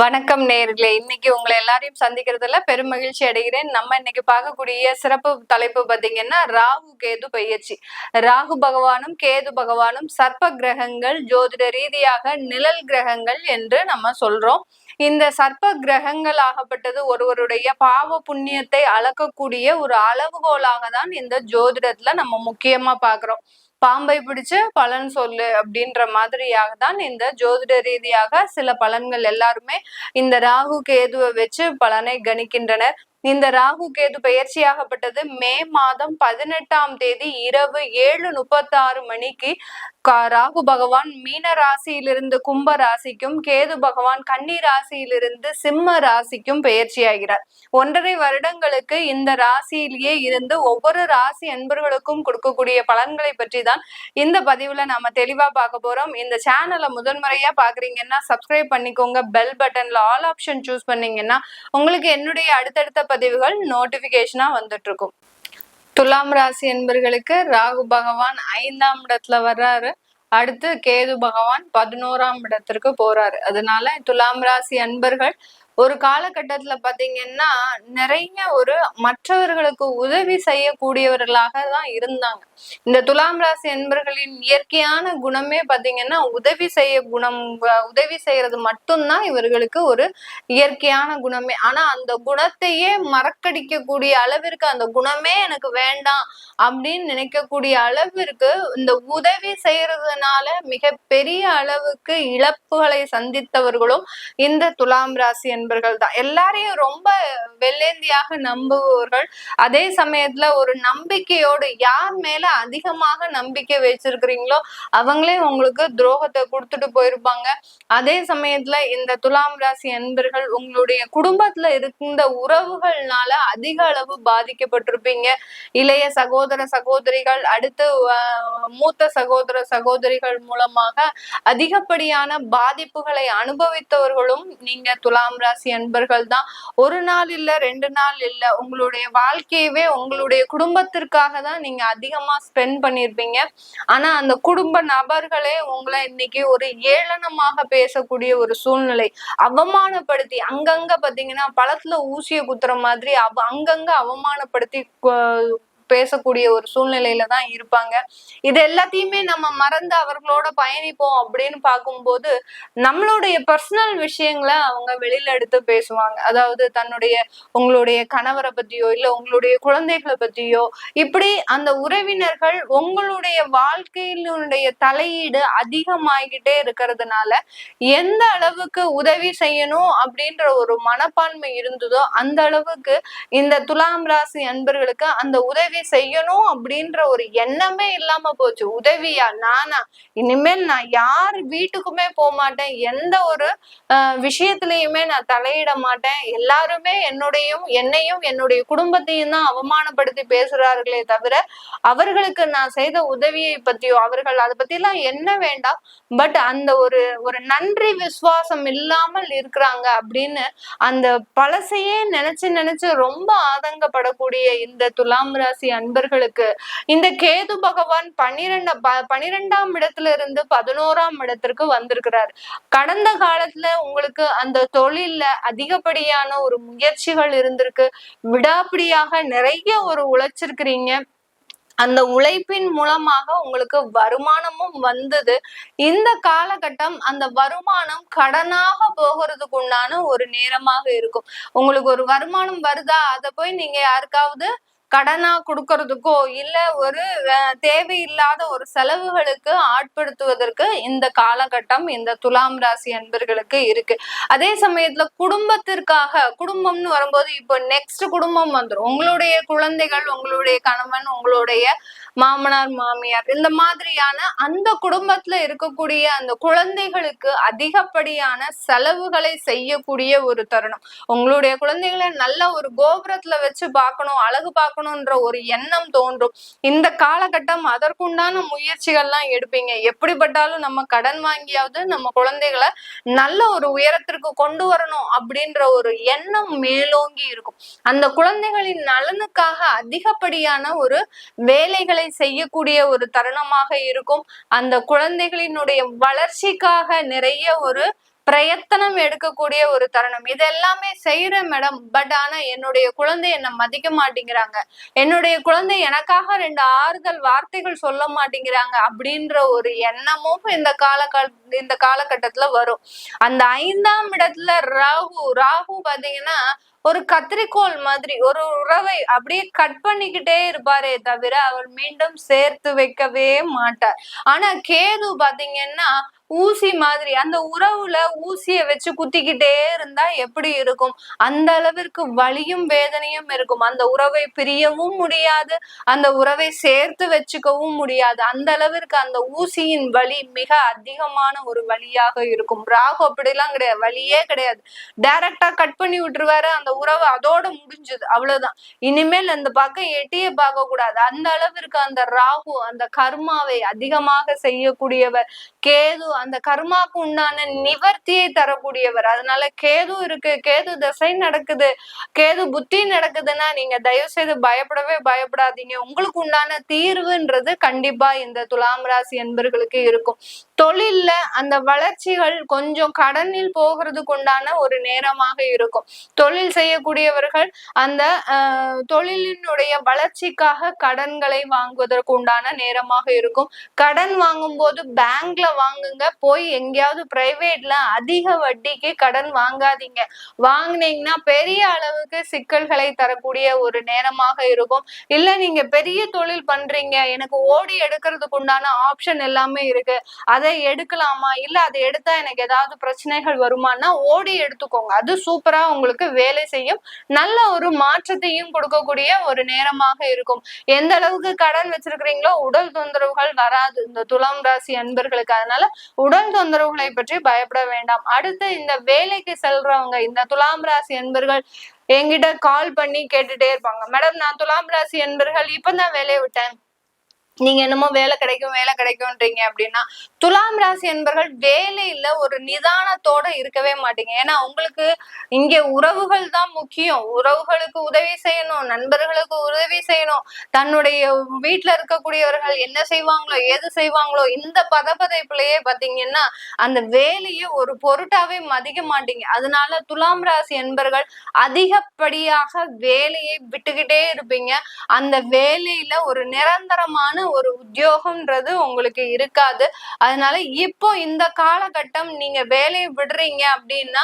வணக்கம் நேயர்களே, இன்னைக்கு உங்களை எல்லாரையும் சந்திக்கிறதுல பெரும் மகிழ்ச்சி அடைகிறேன். நம்ம இன்னைக்கு பார்க்கக்கூடிய சிறப்பு தலைப்பு பாத்தீங்கன்னா ராகு கேது பயிற்சி. ராகு பகவானும் கேது பகவானும் சர்ப்ப கிரகங்கள், ஜோதிட ரீதியாக நிழல் கிரகங்கள் என்று நம்ம சொல்றோம். இந்த சர்ப்ப கிரகங்கள் ஆகப்பட்டது ஒருவருடைய பாவ புண்ணியத்தை அளக்கக்கூடிய ஒரு அளவுகோலாக தான் இந்த ஜோதிடத்துல நம்ம முக்கியமா பாக்குறோம். பாம்பை பிடிச்சு பலன் சொல்லு அப்படின்ற மாதிரியாக தான் இந்த ஜோதிட ரீதியாக சில பலன்கள் எல்லாருமே இந்த ராகு கேதுவை வச்சு பலனை கணிக்கின்றனர். இந்த ராகு கேது பயிற்சியாகப்பட்டது மே மாதம் 18ஆம் தேதி இரவு 7:36 மணிக்கு ராகு பகவான் மீன ராசியிலிருந்து கும்ப ராசிக்கும், கேது பகவான் கன்னி ராசியிலிருந்து சிம்ம ராசிக்கும் பயிற்சியாகிறார். 1.5 வருடங்களுக்கு இந்த ராசியிலேயே இருந்து ஒவ்வொரு ராசி அன்பர்களுக்கும் கொடுக்கக்கூடிய பலன்களை பற்றி தான் இந்த பதிவுல நாம தெளிவா பார்க்க போறோம். இந்த சேனலை முதன்முறையா பாக்குறீங்கன்னா சப்ஸ்கிரைப் பண்ணிக்கோங்க. பெல் பட்டன்ல ஆல் ஆப்ஷன் சூஸ் பண்ணீங்கன்னா உங்களுக்கு என்னுடைய அடுத்தடுத்த பதிவுகள் நோட்டிபிகேஷனா வந்துட்டு இருக்கும். துலாம் ராசி என்பர்களுக்கு ராகு பகவான் 5ஆம் இடத்துல வர்றாரு. அடுத்து கேது பகவான் 11ஆம் இடத்திற்கு போறாரு. அதனால துலாம் ராசி அன்பர்கள் ஒரு காலகட்டத்துல பாத்தீங்கன்னா நிறைய ஒரு மற்றவர்களுக்கு உதவி செய்யக்கூடியவர்களாக தான் இருந்தாங்க. இந்த துலாம் ராசி அன்பர்களின் இயற்கையான குணமே பாத்தீங்கன்னா உதவி செய்யறது மட்டும்தான் இவர்களுக்கு ஒரு இயற்கையான குணமே. ஆனா அந்த குணத்தையே மறக்கடிக்கக்கூடிய அளவிற்கு, அந்த குணமே எனக்கு வேண்டாம் அப்படின்னு நினைக்கக்கூடிய அளவிற்கு இந்த உதவி செய்யறதுனால மிக பெரிய அளவுக்கு இழப்புகளை சந்தித்தவர்களும் இந்த துலாம் ராசி என்பர்கள் தான். எல்லாரையும் ரொம்ப வெள்ளேந்தியாக நம்புபவர்கள். அதே சமயத்துல ஒரு நம்பிக்கையோடு யார் மேல அதிகமாக நம்பிக்கை வச்சிருக்கிறீங்களோ அவங்களே உங்களுக்கு துரோகத்தை கொடுத்துட்டு போயிருப்பாங்க. அதே சமயத்துல இந்த துலாம் ராசி அன்பர்கள் உங்களுடைய குடும்பத்துல இருந்த உறவுகள்னால அதிக அளவு பாதிக்கப்பட்டிருப்பீங்க. இளைய சகோதர சகோதரிகள், அடுத்து மூத்த சகோதர சகோதரிகள் மூலமாக அதிகப்படியான பாதிப்புகளை அனுபவித்தவர்களும் நீங்க துலாம் ராசி அன்பர்கள் தான். ஒரு நாள் இல்ல, 2 நாள் இல்ல, உங்களுடைய வாழ்க்கையவே உங்களுடைய குடும்பத்திற்காக தான் நீங்க அதிகமா ஸ்பெண்ட் பண்ணிருப்பீங்க. ஆனா அந்த குடும்ப நபர்களே உங்களை இன்னைக்கு ஒரு ஏளனமாக பேசக்கூடிய ஒரு சூழ்நிலை, அவமானப்படுத்தி அங்கங்க பாத்தீங்கன்னா பழத்துல ஊசிய குத்துற மாதிரி அங்கங்க அவமானப்படுத்தி பேசக்கூடிய ஒரு சூழ்நிலையில தான் இருப்பாங்க. இது எல்லாத்தையுமே நம்ம மறந்து அவர்களோட பயணிப்போம் அப்படின்னு பார்க்கும்போது நம்மளுடைய பர்சனல் விஷயங்களை அவங்க வெளியில எடுத்து பேசுவாங்க. அதாவது உங்களுடைய கணவரை பத்தியோ இல்ல உங்களுடைய குழந்தைகளை பத்தியோ இப்படி அந்த உறவினர்கள் உங்களுடைய வாழ்க்கையினுடைய தலையீடு அதிகமாகிட்டே இருக்கிறதுனால எந்த அளவுக்கு உதவி செய்யணும் அப்படின்ற ஒரு மனப்பான்மை இருந்ததோ அந்த அளவுக்கு இந்த துலாம் ராசி அன்பர்களுக்கு அந்த உதவி செய்யணும் அப்படின்ற ஒரு எண்ணமே இல்லாம போச்சு. உதவியா நானா, இனிமேல் நான் யார் வீட்டுக்குமே போக மாட்டேன், எந்த ஒரு விஷயத்திலயுமே நான் தலையிட மாட்டேன், எல்லாருமே என்னையும் என்னுடைய குடும்பத்தையும் தான் அவமானப்படுத்தி பேசுறார்களே தவிர அவர்களுக்கு நான் செய்த உதவியை பத்தியோ அவர்கள் அதை பத்தி எல்லாம் என்ன வேண்டாம், பட் அந்த ஒரு நன்றி விசுவாசம் இல்லாமல் இருக்கிறாங்க அப்படின்னு அந்த பழசையே நினைச்சு ரொம்ப ஆதங்கப்படக்கூடிய இந்த துலாம் ராசி அன்பர்களுக்கு இந்த கேது பகவான் 12ஆம் இடத்துல இருந்து 11ஆம் இடத்திற்கு வந்திருக்கிறார். கடந்த காலத்துல உங்களுக்கு அந்த தொழில்ல அதிகப்படியான ஒரு முயற்சிகள் இருந்திருக்கு, விடாப்பிடியாக நிறைய ஒரு உழைச்சிருக்கிறீங்க. அந்த உழைப்பின் மூலமாக உங்களுக்கு வருமானமும் வந்தது. இந்த காலகட்டம் அந்த வருமானம் கடனாக போகிறதுக்கு உண்டான ஒரு நேரமாக இருக்கும். உங்களுக்கு ஒரு வருமானம் வருதா, அதை போய் நீங்க யாருக்காவது கடனா கொடுக்கறதுக்கோ இல்ல ஒரு தேவையில்லாத ஒரு செலவுகளுக்கு ஆட்படுத்துவதற்கு இந்த காலகட்டம் இந்த துலாம் ராசி அன்பர்களுக்கு இருக்கு. அதே சமயத்துல குடும்பம்னு வரும்போது இப்போ நெக்ஸ்ட் குடும்பம் வந்துடும். உங்களுடைய குழந்தைகள், உங்களுடைய கணவன், உங்களுடைய மாமனார் மாமியார், இந்த மாதிரியான அந்த குடும்பத்துல இருக்கக்கூடிய அந்த குழந்தைகளுக்கு அதிகப்படியான செலவுகளை செய்யக்கூடிய ஒரு தருணம். உங்களுடைய குழந்தைகளை நல்ல ஒரு கோபுரத்துல வச்சு பார்க்கணும், அழகு பார்க்கணும்ன்ற ஒரு எண்ணம் தோன்றும். இந்த காலகட்டம் அதற்குண்டான முயற்சிகள்லாம் எடுப்பீங்க. எப்படிப்பட்டாலும் நம்ம கடன் வாங்கியாவது நம்ம குழந்தைகளை நல்ல ஒரு உயரத்திற்கு கொண்டு வரணும் அப்படின்ற ஒரு எண்ணம் மேலோங்கி இருக்கும். அந்த குழந்தைகளின் நலனுக்காக அதிகப்படியான ஒரு வேலைகளை செய்யக்கூடிய ஒரு தருணமாக இருக்கும். அந்த குழந்தைகளினுடைய வளர்ச்சிக்காக நிறைய ஒரு பிரயத்தனம் எடுக்கக்கூடிய ஒரு தருணம். இது எல்லாமே செய்யறேன் மேடம். பட் ஆனா என்னுடைய குழந்தை என்ன மதிக்க மாட்டேங்கிறாங்க, என்னுடைய குழந்தை எனக்காக 2 ஆறுதல் வார்த்தைகள் சொல்ல மாட்டேங்கிறாங்க அப்படின்ற ஒரு எண்ணமும் இந்த காலகட்டத்துல வரும். அந்த 5ஆம் இடத்துல ராகு பாத்தீங்கன்னா ஒரு கத்திரிக்கோள் மாதிரி ஒரு உறவை அப்படியே கட் பண்ணிக்கிட்டே இருப்பாரே தவிர அவர் மீண்டும் சேர்த்து வைக்கவே மாட்டார். ஆனா கேது பாத்தீங்கன்னா ஊசி மாதிரி அந்த உறவுல ஊசிய வச்சு குத்திக்கிட்டே இருந்தா எப்படி இருக்கும்? அந்த அளவிற்கு வலியும் வேதனையும் இருக்கும். அந்த உறவை பிரியவும் முடியாது, அந்த உறவை சேர்த்து வச்சுக்கவும் முடியாது. அந்த அளவிற்கு அந்த ஊசியின் வலி மிக அதிகமான ஒரு வலியாக இருக்கும். ராகு அப்படிலாம் கிடையாது, வலியே கிடையாது. டைரக்டா கட் பண்ணி விட்டுருவாரு, அந்த உறவு அதோட முடிஞ்சது, அவ்வளவுதான். இனிமேல் அந்த பக்கம் எட்டியே பார்க்க கூடாது. அந்த அளவிற்கு அந்த ராகு அந்த கர்மாவை அதிகமாக செய்யக்கூடியவர். கேது அந்த கர்மாக்கு உண்டான நிவர்த்தியை தரக்கூடியவர். அதனால கேது இருக்கு, கேது திசை நடக்குது, கேது புத்தி நடக்குதுன்னா நீங்க தயவு செய்து பயப்படாதீங்க. உங்களுக்கு உண்டான தீர்வுன்றது கண்டிப்பா இந்த துலாம் ராசி என்பர்களுக்கு இருக்கும். தொழில்ல அந்த வளர்ச்சிகள் கொஞ்சம் கடனில் போகிறதுக்கு உண்டான ஒரு நேரமாக இருக்கும். தொழில் செய்யக்கூடியவர்கள் அந்த தொழிலினுடைய வளர்ச்சிக்காக கடன்களை வாங்குவதற்கு உண்டான நேரமாக இருக்கும். கடன் வாங்கும் போது பேங்க்ல வாங்குங்க, போய் எங்கேயாவது பிரைவேட்ல அதிக வட்டிக்கு கடன் வாங்காதீங்க. வாங்கினீங்கன்னா பெரிய அளவுக்கு சிக்கல்களை தரக்கூடிய ஒரு நேரமாக இருக்கும். இல்ல நீங்க பெரிய தொழில் பண்றீங்க, எனக்கு ஓடி எடுக்கிறதுக்கு உண்டான ஆப்ஷன் எல்லாமே இருக்கு, அதை எடுக்கலாமா, இல்ல அதை எடுத்தா எனக்கு ஏதாவது பிரச்சனைகள் வருமானா ஓடி எடுத்துக்கோங்க. அது சூப்பரா உங்களுக்கு வேலை செய்யும், நல்ல ஒரு மாற்றத்தையும் கொடுக்கக்கூடிய ஒரு நேரமாக இருக்கும். எந்த அளவுக்கு கடன் வச்சிருக்கிறீங்களோ உடல் தொந்தரவுகள் வராது இந்த துலாம் ராசி அன்பர்களுக்கு. அதனால உடல் தொந்தரவுகளை பற்றி பயப்பட வேண்டாம். அடுத்து இந்த வேலைக்கு செல்றவங்க, இந்த துலாம் ராசி அன்பர்கள் என்கிட்ட கால் பண்ணி கேட்டுட்டே இருப்பாங்க, மேடம் நான் துலாம் ராசி அன்பர்கள் இப்பதான் வேலையை விட்டேன், நீங்க என்னமோ வேலை கிடைக்கும்ன்றீங்க அப்படின்னா, துலாம் ராசி என்பர்கள் வேலையில ஒரு நிதானத்தோட இருக்கவே மாட்டீங்க. ஏன்னா உங்களுக்கு இங்க உறவுகள் தான் முக்கியம். உறவுகளுக்கு உதவி செய்யணும், நண்பர்களுக்கு உதவி செய்யணும், தன்னுடைய வீட்டுல இருக்கக்கூடியவர்கள் என்ன செய்வாங்களோ ஏது செய்வாங்களோ இந்த பதப்பதைப்புலயே பாத்தீங்கன்னா அந்த வேலையை ஒரு பொருட்டாவே மதிக்க மாட்டீங்க. அதனால துலாம் ராசி என்பர்கள் அதிகப்படியாக வேலையை விட்டுக்கிட்டே இருப்பீங்க. அந்த வேலையில ஒரு நிரந்தரமான ஒரு உத்தியோகம்ன்றது உங்களுக்கு இருக்காது. அதனால இப்போ இந்த காலகட்டம் நீங்க வேலையை விடுறீங்க அப்படின்னா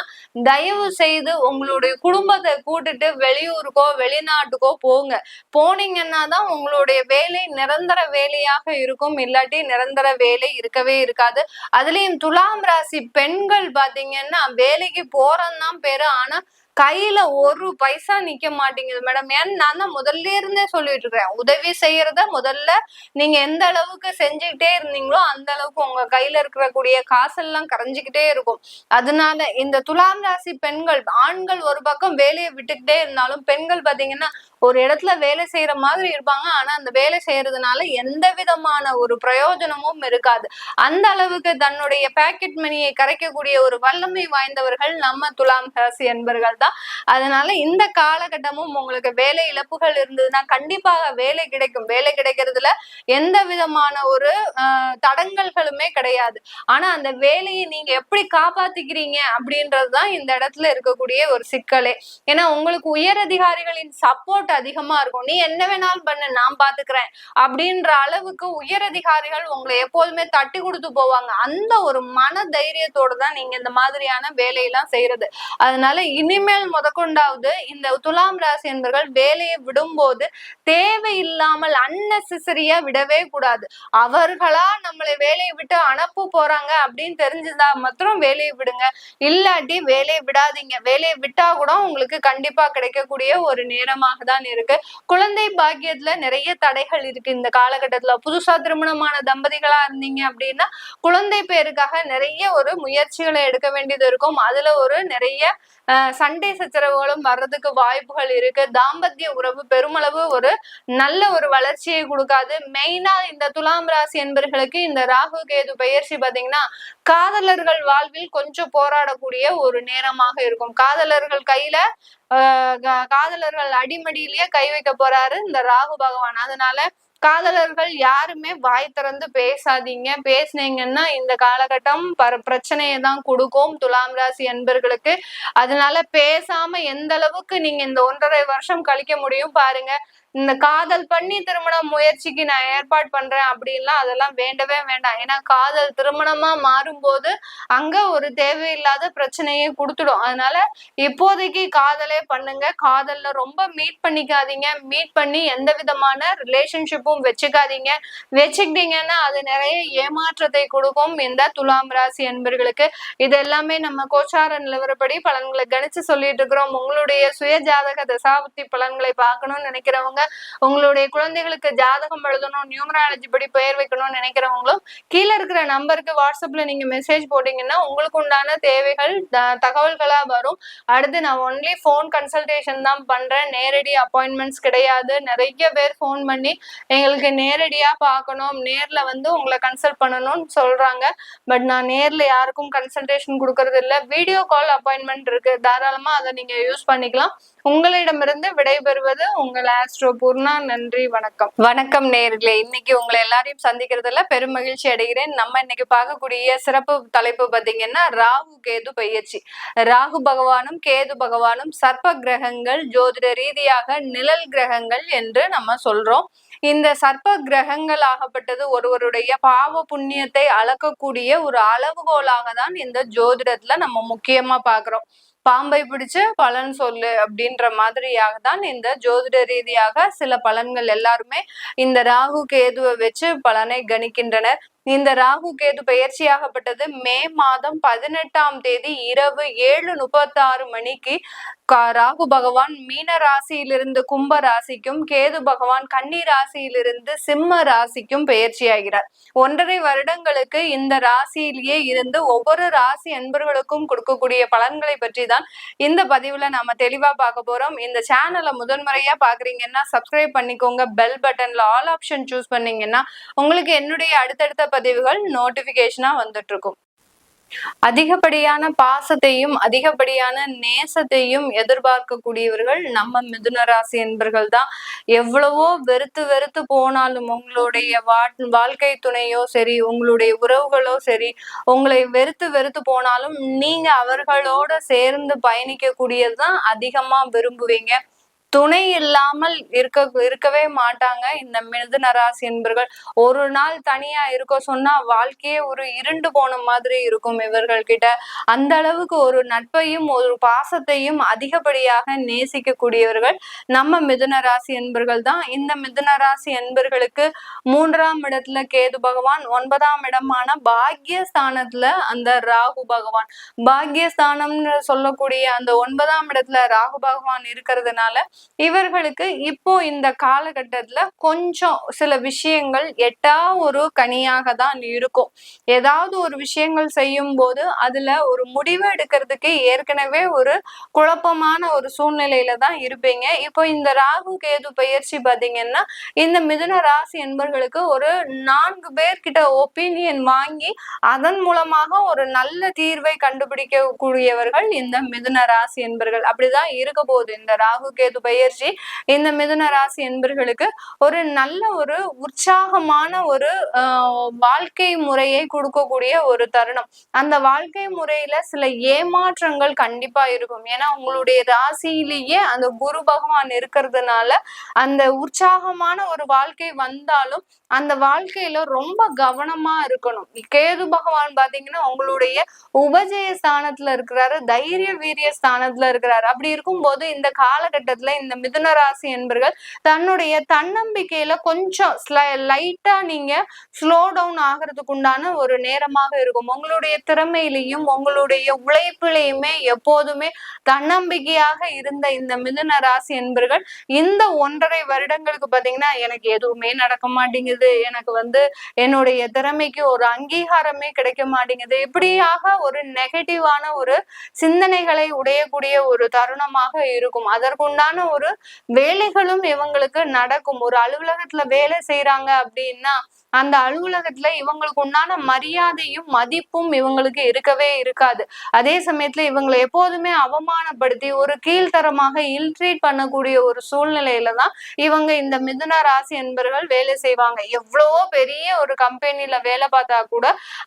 தயவு செய்து உங்களுடைய குடும்பத்தை கூட்டிட்டு வெளியூருக்கோ வெளிநாட்டுக்கோ போங்க. போனீங்கன்னா தான் உங்களுடைய வேலை நிரந்தர வேலையாக இருக்கும், இல்லாட்டி நிரந்தர வேலை இருக்கவே இருக்காது. அதுலயும் துலாம் ராசி பெண்கள் பாத்தீங்கன்னா வேலைக்கு போறதுதான் பேரு, ஆனா கையில ஒரு பைசா நிக்க மாட்டேங்குது மேடம். ஏன்னு நான் தான் முதல்ல இருந்தே சொல்லிட்டு இருக்கேன், உதவி செய்யறத முதல்ல நீங்க எந்த அளவுக்கு செஞ்சுக்கிட்டே இருந்தீங்களோ அந்த அளவுக்கு உங்க கையில இருக்கக்கூடிய காசெல்லாம் கரைஞ்சுக்கிட்டே இருக்கும். அதனால இந்த துலாம் ராசி பெண்கள், ஆண்கள் ஒரு பக்கம் வேலையை விட்டுக்கிட்டே இருந்தாலும் பெண்கள் பாத்தீங்கன்னா ஒரு இடத்துல வேலை செய்யற மாதிரி இருப்பாங்க, ஆனா அந்த வேலை செய்யறதுனால எந்த விதமான ஒரு பிரயோஜனமும் இருக்காது. அந்த அளவுக்கு தன்னுடைய பாக்கெட் மணியை கரைக்கக்கூடிய ஒரு வல்லமை வாய்ந்தவர்கள் நம்ம துலாம் ராசி என்பர்கள் தான். அதனால இந்த காலகட்டமும் உங்களுக்கு வேலை இழப்புகள் இருந்ததுன்னா கண்டிப்பாக வேலை கிடைக்கும். வேலை கிடைக்கிறதுல எந்த விதமான ஒரு தடங்கல்களுமே கிடையாது. ஆனா அந்த வேலையை நீங்க எப்படி காப்பாத்திக்கிறீங்க அப்படின்றதுதான் இந்த இடத்துல இருக்கக்கூடிய ஒரு சிக்கலே. ஏன்னா உங்களுக்கு உயர் அதிகாரிகளின் சப்போர்ட் அதிகமா இருக்கும். நீ என்ன வேணாலும் பண்ணு, நான் பாத்துக்கிறேன் அப்படின்ற அளவுக்கு உயர் அதிகாரிகள் உங்களை எப்போதுமே தட்டி கொடுத்து போவாங்க. அந்த ஒரு மன தைரியத்தோட தான் நீங்க இந்த மாதிரியான வேலையெல்லாம் செய்யறது. அதனால இனிமேல் முதற்கொண்டாவது இந்த துலாம் ராசி என்பர்கள் வேலையை விடும்போது தேவையில்லாமல் அன்னெசரியா விடவே கூடாது. அவர்களா நம்மளை வேலையை விட்டு அனுப்ப போறாங்க அப்படின்னு தெரிஞ்சுதா மாத்திரம் வேலையை விடுங்க, இல்லாட்டி வேலையை விடாதீங்க. வேலையை விட்டா கூட உங்களுக்கு கண்டிப்பா கிடைக்கக்கூடிய ஒரு நேரமாக தான் இருக்கு. குழந்தை பாக்கியத்துல நிறைய தடைகள் இருக்கு இந்த காலகட்டத்துல. புதுசா திருமணமான தம்பதிகளா இருந்தீங்க அப்படின்னா குழந்தை பேருக்காக நிறைய ஒரு முயற்சிகளை எடுக்க வேண்டியது இருக்கும். அதுல ஒரு நிறைய சண்டை சச்சரவுகளும் வர்றதுக்கு வாய்ப்புகள் இருக்கு. தாம்பத்திய உறவு பெருமளவு ஒரு நல்ல ஒரு வளர்ச்சியை கொடுக்காது. மெயினா இந்த துலாம் ராசி என்பர்களுக்கு இந்த ராகு கேது பயிற்சி பாத்தீங்கன்னா காதலர்கள் வாழ்வில் கொஞ்சம் போராடக்கூடிய ஒரு நேரமாக இருக்கும். காதலர்கள் கையில காதலர்கள் அடிமடியிலேயே கை வைக்க போறாரு இந்த ராகு பகவான். அதனால காதலர்கள் யாருமே வாய் திறந்து பேசாதீங்க. பேசுனீங்கன்னா இந்த காலகட்டம் பிரச்சனையை தான் கொடுக்கும் துலாம் ராசி அன்பர்களுக்கு. அதனால பேசாம எந்த அளவுக்கு நீங்க இந்த 1.5 வருஷம் கழிக்க முடியும் பாருங்க. இந்த காதல் பண்ணி திருமண முயற்சிக்கு நான் ஏற்பாடு பண்றேன் அப்படின்லாம் அதெல்லாம் வேண்டவே வேண்டாம். ஏன்னா காதல் திருமணமா மாறும்போது அங்க ஒரு தேவையில்லாத பிரச்சனையை கொடுத்துடும். அதனால இப்போதைக்கு காதலே பண்ணுங்க. காதல்ல ரொம்ப மீட் பண்ணிக்காதீங்க. மீட் பண்ணி எந்த விதமான ரிலேஷன்ஷிப்பும் வச்சுக்காதீங்க. வச்சுக்கிட்டீங்கன்னா அது நிறைய ஏமாற்றத்தை கொடுக்கும் இந்த துலாம் ராசி அன்பர்களுக்கு. இது எல்லாமே நம்ம கோச்சார நிலவரப்படி பலன்களை கணிச்சு சொல்லிட்டு இருக்கிறோம். உங்களுடைய சுய ஜாதக தசாபுத்தி பலன்களை பார்க்கணும்னு நினைக்கிறவங்க, உங்களுடைய குழந்தைகளுக்கு ஜாதகம் எழுதணும், நியூமராலஜி படி பெயர் வைக்கணும்னு நினைக்கிறவங்களும் கீழே இருக்கிற நம்பருக்கு வாட்ஸ்அப்ல நீங்க மெசேஜ் போட்டீங்கன்னா உங்களுக்கு உண்டான தேவைகள் தகவல்களா வரும். அடுத்து நான் ஒன்லி போன் கன்சல்டேஷன் தான் பண்றேன், நேரடி அப்பாயின்மெண்ட்ஸ் கிடையாது. நிறைய பேர் போன் பண்ணி எங்களுக்கு நேரடியா பார்க்கணும், நேர்ல வந்து உங்களை கன்சல்ட் பண்ணணும்னு சொல்றாங்க. பட் நான் நேர்ல யாருக்கும் கன்சல்டேஷன் கொடுக்கறது இல்லை. வீடியோ கால் அப்பாயின்மெண்ட் இருக்கு, தாராளமா அதை நீங்க யூஸ் பண்ணிக்கலாம். உங்களிடமிருந்து விடைபெறுவது உங்கள் ஆஸ்ட்ரோ பூர்ணா. நன்றி, வணக்கம். வணக்கம் நேயர்களே, இன்னைக்கு உங்களை எல்லாரையும் சந்திக்கிறதுல பெரும் மகிழ்ச்சி அடைகிறேன். நம்ம இன்னைக்கு பார்க்கக்கூடிய சிறப்பு தலைப்பு பாத்தீங்கன்னா ராகு கேது பயிற்சி. ராகு பகவானும் கேது பகவானும் சர்ப்ப கிரகங்கள், ஜோதிட ரீதியாக நிழல் கிரகங்கள் என்று நம்ம சொல்றோம். இந்த சர்ப்ப கிரகங்கள் ஆகப்பட்டது ஒருவருடைய பாவ புண்ணியத்தை அளக்கக்கூடிய ஒரு அளவுகோலாக தான் இந்த ஜோதிடத்துல நம்ம முக்கியமா பாக்குறோம். பாம்பை பிடிச்சு பலன் சொல்லு அப்படின்ற மாதிரியாக தான் இந்த ஜோதிட ரீதியாக சில பலன்கள் எல்லாருமே இந்த ராகு கேதுவை வச்சு பலனை கணிக்கின்றனர். இந்த ராகு கேது பயிற்சியாகப்பட்டது மே மாதம் 18ஆம் தேதி இரவு 7:36 மணிக்கு ராகு பகவான் மீன ராசியிலிருந்து கும்ப ராசிக்கும், கேது பகவான் கன்னி ராசியிலிருந்து சிம்ம ராசிக்கும் பயிற்சியாகிறார். 1.5 வருடங்களுக்கு இந்த ராசியிலேயே இருந்து ஒவ்வொரு ராசி அன்பர்களுக்கும் கொடுக்கக்கூடிய பலன்களை பற்றி தான் இந்த பதிவுல நாம தெளிவா பார்க்க போறோம். இந்த சேனலை முதன்முறையா பாக்குறீங்கன்னா சப்ஸ்கிரைப் பண்ணிக்கோங்க. பெல் பட்டன்ல ஆல் ஆப்ஷன் சூஸ் பண்ணீங்கன்னா உங்களுக்கு என்னுடைய அடுத்தடுத்த பதிவுகள் நோட்டிபிகேஷனா வந்துட்டு இருக்கும். அதிகப்படியான பாசத்தையும் அதிகப்படியான நேசத்தையும் எதிர்பார்க்கக்கூடியவர்கள் நம்ம மிதுன ராசி என்பர்கள் தான். எவ்வளவோ வெறுத்து வெறுத்து போனாலும் உங்களுடைய வாழ்க்கை துணையோ சரி, உங்களுடைய உறவுகளோ சரி, உங்களை வெறுத்து வெறுத்து போனாலும் நீங்க அவர்களோட சேர்ந்து பயணிக்க கூடியதுதான் அதிகமா விரும்புவீங்க. துணை இல்லாமல் இருக்கவே மாட்டாங்க இந்த மிதுன ராசி என்பர்கள். ஒரு நாள் தனியா இருக்க சொன்னா வாழ்க்கையே ஒரு இருண்டு போன மாதிரி இருக்கும் இவர்கள் கிட்ட. அந்த அளவுக்கு ஒரு நட்பையும் ஒரு பாசத்தையும் அதிகப்படியாக நேசிக்கக்கூடியவர்கள் நம்ம மிதுன ராசி என்பர்கள் தான். இந்த மிதுன ராசி என்பர்களுக்கு 3ஆம் இடத்துல கேது பகவான், 9ஆம் இடமான பாக்யஸ்தானத்துல அந்த ராகு பகவான், பாக்யஸ்தானம்னு சொல்லக்கூடிய அந்த 9ஆம் இடத்துல ராகு பகவான் இருக்கிறதுனால இவர்களுக்கு இப்போ இந்த காலகட்டத்துல கொஞ்சம் சில விஷயங்கள் எட்டா ஒரு கனியாக தான் இருக்கும். ஏதாவது ஒரு விஷயங்கள் செய்யும் போது அதுல ஒரு முடிவு எடுக்கிறதுக்கு ஏற்கனவே ஒரு குழப்பமான ஒரு சூழ்நிலையில தான் இருப்பீங்க. இப்போ இந்த ராகு கேது பயிற்சி பாத்தீங்கன்னா இந்த மிதுன ராசி என்பர்களுக்கு ஒரு 4 பேர்கிட்ட ஒப்பீனியன் வாங்கி அதன் மூலமாக ஒரு நல்ல தீர்வை கண்டுபிடிக்க கூடியவர்கள் இந்த மிதுன ராசி என்பர்கள். அப்படிதான் இருக்க போகுது இந்த ராகு கேது பயிற்சி. இந்த மிதுன ராசி என்பர்களுக்கு ஒரு நல்ல ஒரு உற்சாகமான ஒரு வாழ்க்கை முறையை கொடுக்கக்கூடிய ஒரு தருணம். அந்த வாழ்க்கை முறையில சில ஏமாற்றங்கள் கண்டிப்பா இருக்கும். ஏன்னா உங்களுடைய ராசியிலேயே அந்த குரு பகவான் இருக்கிறதுனால அந்த உற்சாகமான ஒரு வாழ்க்கை வந்தாலும் அந்த வாழ்க்கையில ரொம்ப கவனமா இருக்கணும். கேது பகவான் பாத்தீங்கன்னா உங்களுடைய உபஜய ஸ்தானத்துல இருக்கிறாரு, தைரிய வீரிய ஸ்தானத்துல இருக்கிறாரு. அப்படி இருக்கும்போது இந்த காலகட்டத்துல இந்த மிதுன ராசி என்பர்கள் தன்னுடைய தன்னம்பிக்கையில கொஞ்சம் லைட்டா நீங்க ஸ்லோ டவுன் ஆகிறதுக்கு உண்டான ஒரு நேரமாக இருக்கும். உங்களுடைய திறமையிலையும் உங்களுடைய உழைப்பிலையுமே எப்போதுமே தன்னம்பிக்கையாக இருந்த இந்த மிதுன ராசி என்பர்கள் இந்த 1.5 வருடங்களுக்கு பாத்தீங்கன்னா எனக்கு எதுவுமே நடக்க மாட்டேங்குது, எனக்கு வந்து என்னுடைய திறமைக்கு ஒரு அங்கீகாரமே கிடைக்க மாட்டேங்குது, இப்படியாக ஒரு நெகட்டிவான ஒரு சிந்தனைகளை உடையக்கூடிய ஒரு தருணமாக இருக்கும். அதற்குண்டான ஒரு வேலைகளும் இவங்களுக்கு நடக்கும். ஒரு அலுவலகத்துல வேலை செய்யறாங்க அப்படின்னா அந்த அலுவலகத்துல இவங்களுக்கு உண்டான மரியாதையும் மதிப்பும் இவங்களுக்கு இருக்கவே இருக்காது. அதே சமயத்துல இவங்களை எப்போதுமே அவமானப்படுத்தி ஒரு கீழ்த்தரமாக இல்ட்ரீட் பண்ணக்கூடிய ஒரு சூழ்நிலையில தான் இவங்க இந்த மிதுன ராசி என்பர்கள் வேலை செய்வாங்க. எவ்வளவோ பெரிய ஒரு கம்பெனில வேலை பார்த்தா கூட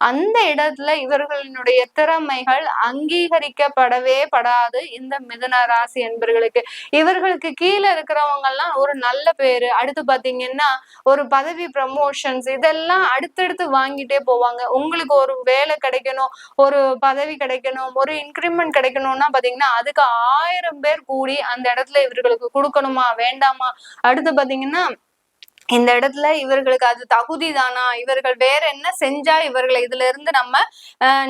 அந்த இடத்துல இவர்களினுடைய திறமைகள் அங்கீகரிக்கப்படவே படாது இந்த மிதுன ராசி என்பர்களுக்கு. இவர்களுக்கு கீழே இருக்கிறவங்க எல்லாம் ஒரு நல்ல பேரு, அடுத்து பாத்தீங்கன்னா ஒரு பதவி ப்ரமோஷன்ஸ் இதெல்லாம் அடுத்தடுத்து வாங்கிட்டே போவாங்க. உங்களுக்கு ஒரு வேலை கிடைக்கணும், ஒரு பதவி கிடைக்கணும், ஒரு இன்கிரிமெண்ட் கிடைக்கணும்னா பாத்தீங்கன்னா அதுக்கு 1000 பேர் கூடி அந்த இடத்துல இவர்களுக்கு கொடுக்கணுமா வேண்டாமா, அடுத்து பாத்தீங்கன்னா இந்த இடத்துல இவர்களுக்கு அது தகுதி தானா, இவர்கள் வேற என்ன செஞ்சா இவர்களை இதுல இருந்து நம்ம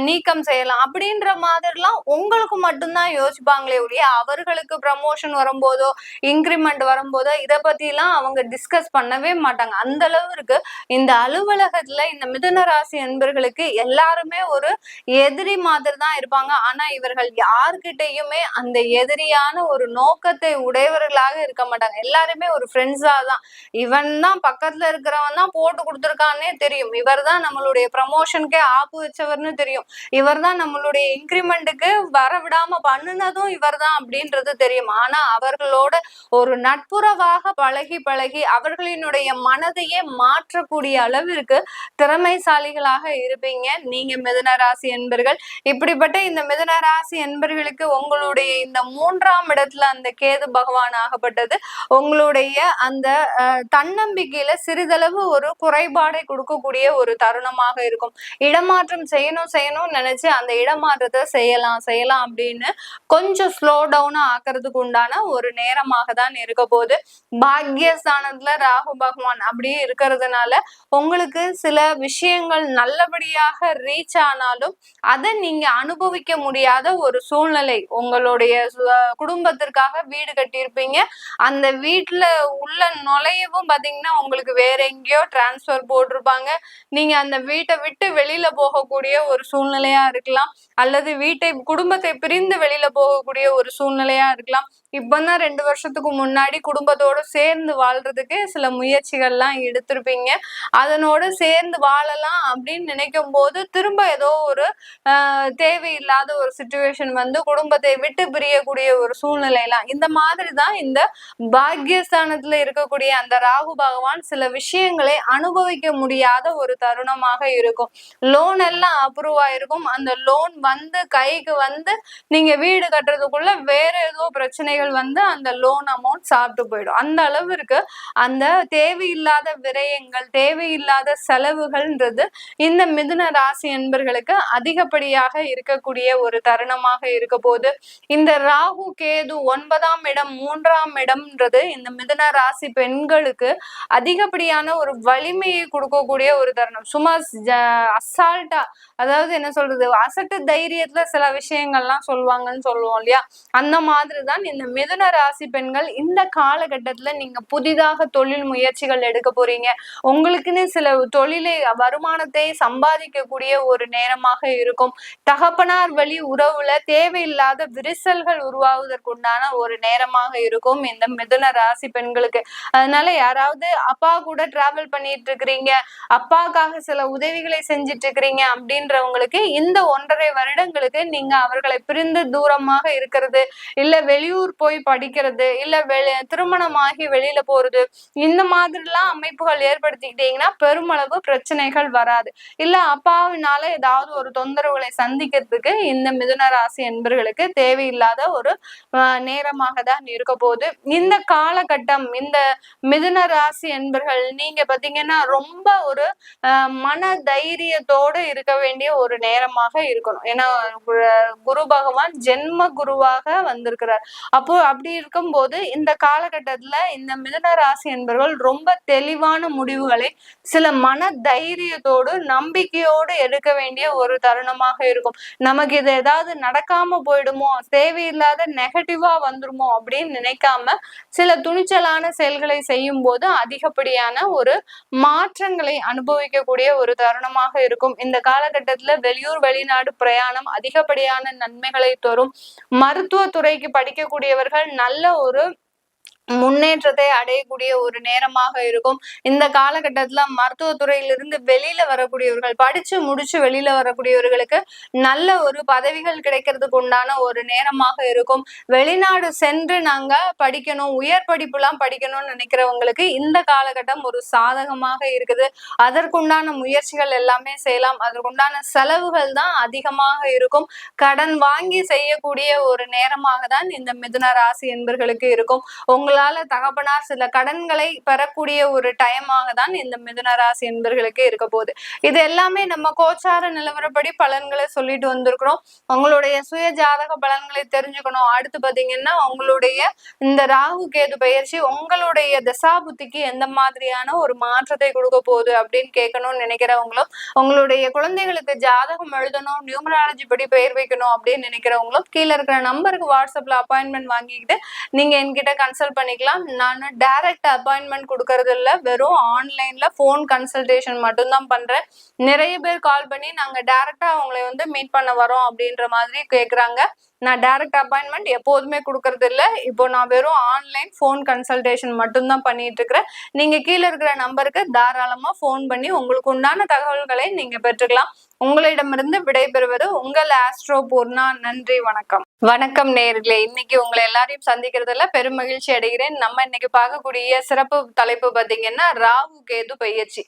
நீக்கம் செய்யலாம் அப்படின்ற மாதிரிலாம் உங்களுக்கு மட்டும்தான் யோசிப்பாங்களே ஒழிய அவர்களுக்கு ப்ரமோஷன் வரும்போதோ இன்கிரிமெண்ட் வரும்போதோ இதை பத்தி எல்லாம் அவங்க டிஸ்கஸ் பண்ணவே மாட்டாங்க. அந்த அளவுக்கு இந்த அலுவலகத்துல இந்த மிதுன ராசி என்பர்களுக்கு எல்லாருமே ஒரு எதிரி மாதிரி தான் இருப்பாங்க. ஆனா இவர்கள் யார்கிட்டையுமே அந்த எதிரியான ஒரு நோக்கத்தை உடையவர்களாக இருக்க மாட்டாங்க. எல்லாருமே ஒரு ஃப்ரெண்ட்ஸா தான், இவன் தான் பக்கத்துல இருக்கிறவன் தான் போட்டு கொடுத்துருக்கான்னே தெரியும், இவர் தான் நம்மளுடைய ப்ரமோஷனுக்கே ஆப்பு வச்சவர்னு தெரியும், இவர் தான் நம்மளுடைய இன்கிரிமெண்ட்டுக்கு வர விடாம பண்ணுனதும் இவர் தான் அப்படின்றது தெரியும். ஆனா அவர்களோட ஒரு நட்புறவாக பழகி பழகி அவர்களினுடைய மனதையே மாற்றக்கூடிய அளவிற்கு திறமைசாலிகளாக இருப்பீங்க நீங்க மிதுன ராசி என்பர்கள். இப்படிப்பட்ட இந்த மிதுன ராசி என்பர்களுக்கு உங்களுடைய இந்த 3ஆம் இடத்துல அந்த கேது பகவான் ஆகப்பட்டது உங்களுடைய அந்த தன்னம்பிக்கையில சிறிதளவு ஒரு குறைபாடை கொடுக்கக்கூடிய ஒரு தருணமாக இருக்கும். இடமாற்றம் செய்யணும்னு நினைச்சு அந்த இடமாற்றத்தை செய்யலாம் அப்படின்னு கொஞ்சம் ஸ்லோ டவுனா ஆக்குறதுக்கு உண்டான ஒரு நேரமாக தான் இருக்க போகுது. பாக்யஸ்தானத்துல ராகு பகவான் அப்படியே இருக்கிறதுனால உங்களுக்கு சில விஷயங்கள் நல்லபடியாக ரீச் ஆனாலும் அதை நீங்க அனுபவிக்க முடியாத ஒரு சூழ்நிலை. உங்களுடைய குடும்பத்திற்காக வீடு கட்டியிருப்பீங்க, அந்த வீட்டுல உள்ள நுழையவும் பாத்தீங்கன்னா உங்களுக்கு வேற எங்கேயோ டிரான்ஸ்பர் போட்டிருப்பாங்க, நீங்க அந்த வீட்டை விட்டு வெளியில போகக்கூடிய ஒரு சூழ்நிலையா இருக்கலாம், அல்லது குடும்பத்தை பிரிந்து வெளியில போகக்கூடிய ஒரு சூழ்நிலையா இருக்கலாம். இப்பதான் 2 வருஷத்துக்கு முன்னாடி குடும்பத்தோட சேர்ந்து வாழ்றதுக்கு சில முயற்சிகள்லாம் எடுத்திருப்பீங்க, அதனோட சேர்ந்து வாழலாம் அப்படின்னு நினைக்கும் போது திரும்ப ஏதோ ஒரு தேவையில்லாத ஒரு சிச்சுவேஷன் வந்து குடும்பத்தை விட்டு பிரியக்கூடிய ஒரு சூழ்நிலைலாம். இந்த மாதிரிதான் இந்த பாக்யஸ்தானத்துல இருக்கக்கூடிய அந்த ராகு பகவான் சில விஷயங்களை அனுபவிக்க முடியாத ஒரு தருணமாக இருக்கும். லோன் எல்லாம் அப்ரூவ் ஆயிருக்கும், அந்த லோன் வந்து கைக்கு வந்து நீங்க வீடு கட்டுறதுக்குள்ள வேற ஏதோ பிரச்சனைகள் வந்து அந்த லோன் அமௌண்ட் சாப்பிட்டு போயிடும். அந்த அளவிற்கு அந்த தேவையில்லாத விரயங்கள், தேவையில்லாத செலவுகள்ன்றது இந்த மிதுன ராசி என்பர்களுக்கு அதிகப்படியாக இருக்கக்கூடிய ஒரு தருணமாக இருக்க போது. இந்த ராகு கேது 9ஆம் இடம் 3ஆம் இடம்ன்றது இந்த மிதுன ராசி பெண்களுக்கு அதிகப்படியான ஒரு வலிமையை கொடுக்கக்கூடிய ஒரு தருணம். சும்மா அசால்ட்டா, அதாவது என்ன சொல்றது, அசட்டு தைரியத்துல சில விஷயங்கள்லாம் சொல்லுவாங்கன்னு சொல்லுவோம் இல்லையா, அந்த மாதிரிதான் இந்த மிதுன ராசி பெண்கள் இந்த காலகட்டத்துல நீங்க புதிதாக தொழில் முயற்சிகள் எடுக்க போறீங்க. உங்களுக்குன்னு சில தொழிலை வருமானத்தை சம்பாதிக்கக்கூடிய ஒரு நேரமாக இருக்கும். தகப்பனார் வழி உறவுல தேவையில்லாத விரிசல்கள் உருவாவதற்குண்டான ஒரு நேரமாக இருக்கும் இந்த மிதுன ராசி பெண்களுக்கு. அதனால யாராவது அப்பா கூட டிராவல் பண்ணிட்டு இருக்கிறீங்க, அப்பாவுக்காக சில உதவிகளை செஞ்சிட்டு இருக்கிறீங்க அப்படின்றவங்களுக்கு இந்த 1.5 வருடங்களுக்கு நீங்க அவர்களை பிரிந்து தூரமாக இருக்கிறது, இல்ல வெளியூர் போய் படிக்கிறது, இல்ல திருமணமாகி வெளியில போறது, இந்த மாதிரிலாம் அமைப்புகள் ஏற்படுத்திக்கிட்டீங்கன்னா பெருமளவு பிரச்சனைகள் வராது. இல்ல அப்பாவினால ஏதாவது ஒரு தொந்தரவுகளை சந்திக்கிறதுக்கு இந்த மிதுன ராசி என்பர்களுக்கு தேவையில்லாத ஒரு நேரமாக தான் இருக்க போகுது. இந்த காலகட்டம் இந்த மிதுன ராசி என்பர்கள் நீங்க பாத்தீங்கன்னா ரொம்ப ஒரு மன தைரியத்தோடு இருக்க வேண்டிய ஒரு நேரமாக இருக்கணும். ஏன்னா குரு பகவான் ஜென்ம குருவாக வந்திருக்கிறார். அப்போ அப்படி இருக்கும் போது இந்த காலகட்டத்துல இந்த மிதுன ராசி என்பவர்கள் ரொம்ப தெளிவான முடிவுகளை சில மன தைரியத்தோடு நம்பிக்கையோடு எடுக்க வேண்டிய ஒரு தருணமாக இருக்கும். நமக்கு இது ஏதாவது நடக்காம போயிடுமோ, தேவையில்லாத நெகட்டிவா வந்துருமோ அப்படின்னு நினைக்காம சில துணிச்சலான செயல்களை செய்யும் போது அதிகப்படியான ஒரு மாற்றங்களை அனுபவிக்கக்கூடிய ஒரு தருணமாக இருக்கும். இந்த காலகட்டத்துல வெளியூர் வெளிநாடு பிரயாணம் அதிகப்படியான நன்மைகளை தரும். மருத்துவ துறைக்கு படிக்கக்கூடியவர்கள் நல்ல ஒரு முன்னேற்றத்தை அடையக்கூடிய ஒரு நேரமாக இருக்கும். இந்த காலகட்டத்துல மருத்துவத்துறையிலிருந்து வெளியில வரக்கூடியவர்கள், படிச்சு முடிச்சு வெளியில வரக்கூடியவர்களுக்கு நல்ல ஒரு பதவிகள் கிடைக்கிறதுக்கு உண்டான ஒரு நேரமாக இருக்கும். வெளிநாடு சென்று நாங்க படிக்கணும், உயர் படிப்புலாம் படிக்கணும்னு நினைக்கிறவங்களுக்கு இந்த காலகட்டம் ஒரு சாதகமாக இருக்குது. அதற்குண்டான முயற்சிகள் எல்லாமே செய்யலாம். அதற்குண்டான செலவுகள் தான் அதிகமாக இருக்கும். கடன் வாங்கி செய்யக்கூடிய ஒரு நேரமாக தான் இந்த மிதுன ராசி என்பர்களுக்கு இருக்கும். உங்களால தகப்பனார் சில கடன்களை பெறக்கூடிய ஒரு டைமாக தான் இந்த மிதுன ராசி என்பர்களுக்கு இருக்க போகுது. இது எல்லாமே நம்ம கோச்சார நிலவரப்படி பலன்களை சொல்லிட்டு வந்திருக்கிறோம். உங்களுடைய சுய ஜாதக பலன்களை தெரிஞ்சுக்கணும். அடுத்து பாத்தீங்கன்னா உங்களுடைய இந்த ராகு கேது பயிற்சி உங்களுடைய தசாபுத்திக்கு எந்த மாதிரியான ஒரு மாற்றத்தை கொடுக்க போகுது அப்படின்னு கேட்கணும்னு நினைக்கிறவங்களும், உங்களுடைய குழந்தைகளுக்கு ஜாதகம் எழுதணும், நியூமராலஜி படி பெயர் வைக்கணும் அப்படின்னு நினைக்கிறவங்களும் கீழே இருக்கிற நம்பருக்கு வாட்ஸ்அப்ல அப்பாயின்மெண்ட் வாங்கிக்கிட்டு நீங்க என்கிட்ட கன்சல்ட் பண்ணிக்கலாம். நான் டைரக்ட் அப்பாயின்மெண்ட் கொடுக்கறது இல்ல, வெறும் ஆன்லைன்ல போன் கன்சல்டேஷன் மட்டும்தான் பண்றேன். நிறைய பேர் கால் பண்ணி நாங்க டைரக்டா அவங்களை மீட் பண்ண வரோம் அப்படின்ற மாதிரி கேக்குறாங்க. நான் டைரக்ட் அப்பாயின்மெண்ட் எப்போதுமே கொடுக்கறது இல்லை. இப்போ நான் வெறும் ஆன்லைன் போன் கன்சல்டேஷன் மட்டும்தான் பண்ணிட்டு இருக்கிறேன். நீங்க கீழே இருக்கிற நம்பருக்கு தாராளமா போன் பண்ணி உங்களுக்கு உண்டான தகவல்களை நீங்க பெற்றுக்கலாம். உங்களிடமிருந்து விடைபெறுவது உங்கள் ஆஸ்ட்ரோ பூர்ணா. நன்றி, வணக்கம். வணக்கம் நேயர்களே, இன்னைக்கு உங்களை எல்லாரையும் சந்திக்கிறதுல பெரும் மகிழ்ச்சி அடைகிறேன். நம்ம இன்னைக்கு பார்க்கக்கூடிய சிறப்பு தலைப்பு பாத்தீங்கன்னா ராகு கேது பயிற்சி.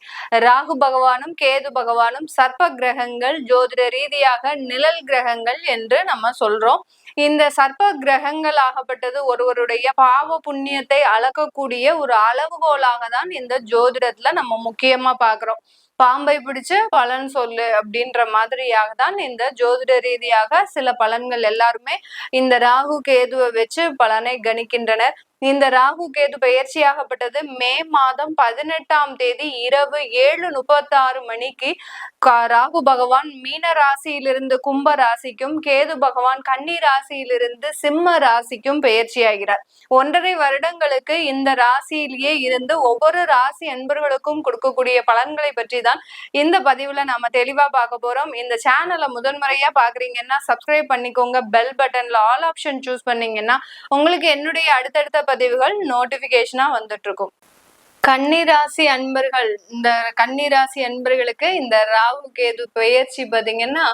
ராகு பகவானும் கேது பகவானும் சர்ப்ப கிரகங்கள், ஜோதிட ரீதியாக நிழல் கிரகங்கள் என்று நம்ம சொல்றோம். இந்த சர்ப்ப கிரகங்கள் ஆகப்பட்டது ஒருவருடைய பாவ புண்ணியத்தை அளக்கக்கூடிய ஒரு அளவுகோலாக தான் இந்த ஜோதிடத்துல நம்ம முக்கியமா பாக்குறோம். பாம்பை பிடிச்சு பலன் சொல்லு அப்படின்ற மாதிரியாக தான் இந்த ஜோதிட ரீதியாக சில பலன்கள் எல்லாருமே இந்த ராகு கேதுவை வச்சு பலனை கணிக்கின்றனர். இந்த ராகு கேது பயிற்சியாகப்பட்டது மே மாதம் 18ஆம் தேதி இரவு 7:36 மணிக்கு ராகு பகவான் மீன ராசியிலிருந்து கும்ப ராசிக்கும், கேது பகவான் கன்னி ராசியிலிருந்து சிம்ம ராசிக்கும் பயிற்சியாகிறார். 1.5 வருடங்களுக்கு இந்த ராசியிலேயே இருந்து ஒவ்வொரு ராசி அன்பர்களுக்கும் கொடுக்கக்கூடிய பலன்களை பற்றி தான் இந்த பதிவுல நாம தெளிவா பார்க்க போறோம். இந்த சேனலை முதன்முறையா பாக்குறீங்கன்னா சப்ஸ்கிரைப் பண்ணிக்கோங்க. பெல் பட்டன்ல ஆல் ஆப்ஷன் சூஸ் பண்ணீங்கன்னா உங்களுக்கு என்னுடைய அடுத்தடுத்த பதிவுகள் நோட்டிபிகேஷனா வந்துட்டு இருக்கும். கன்னிராசி அன்பர்கள், இந்த கன்னிராசி அன்பர்களுக்கு இந்த ராகு கேது பயிற்சி பாத்தீங்கன்னா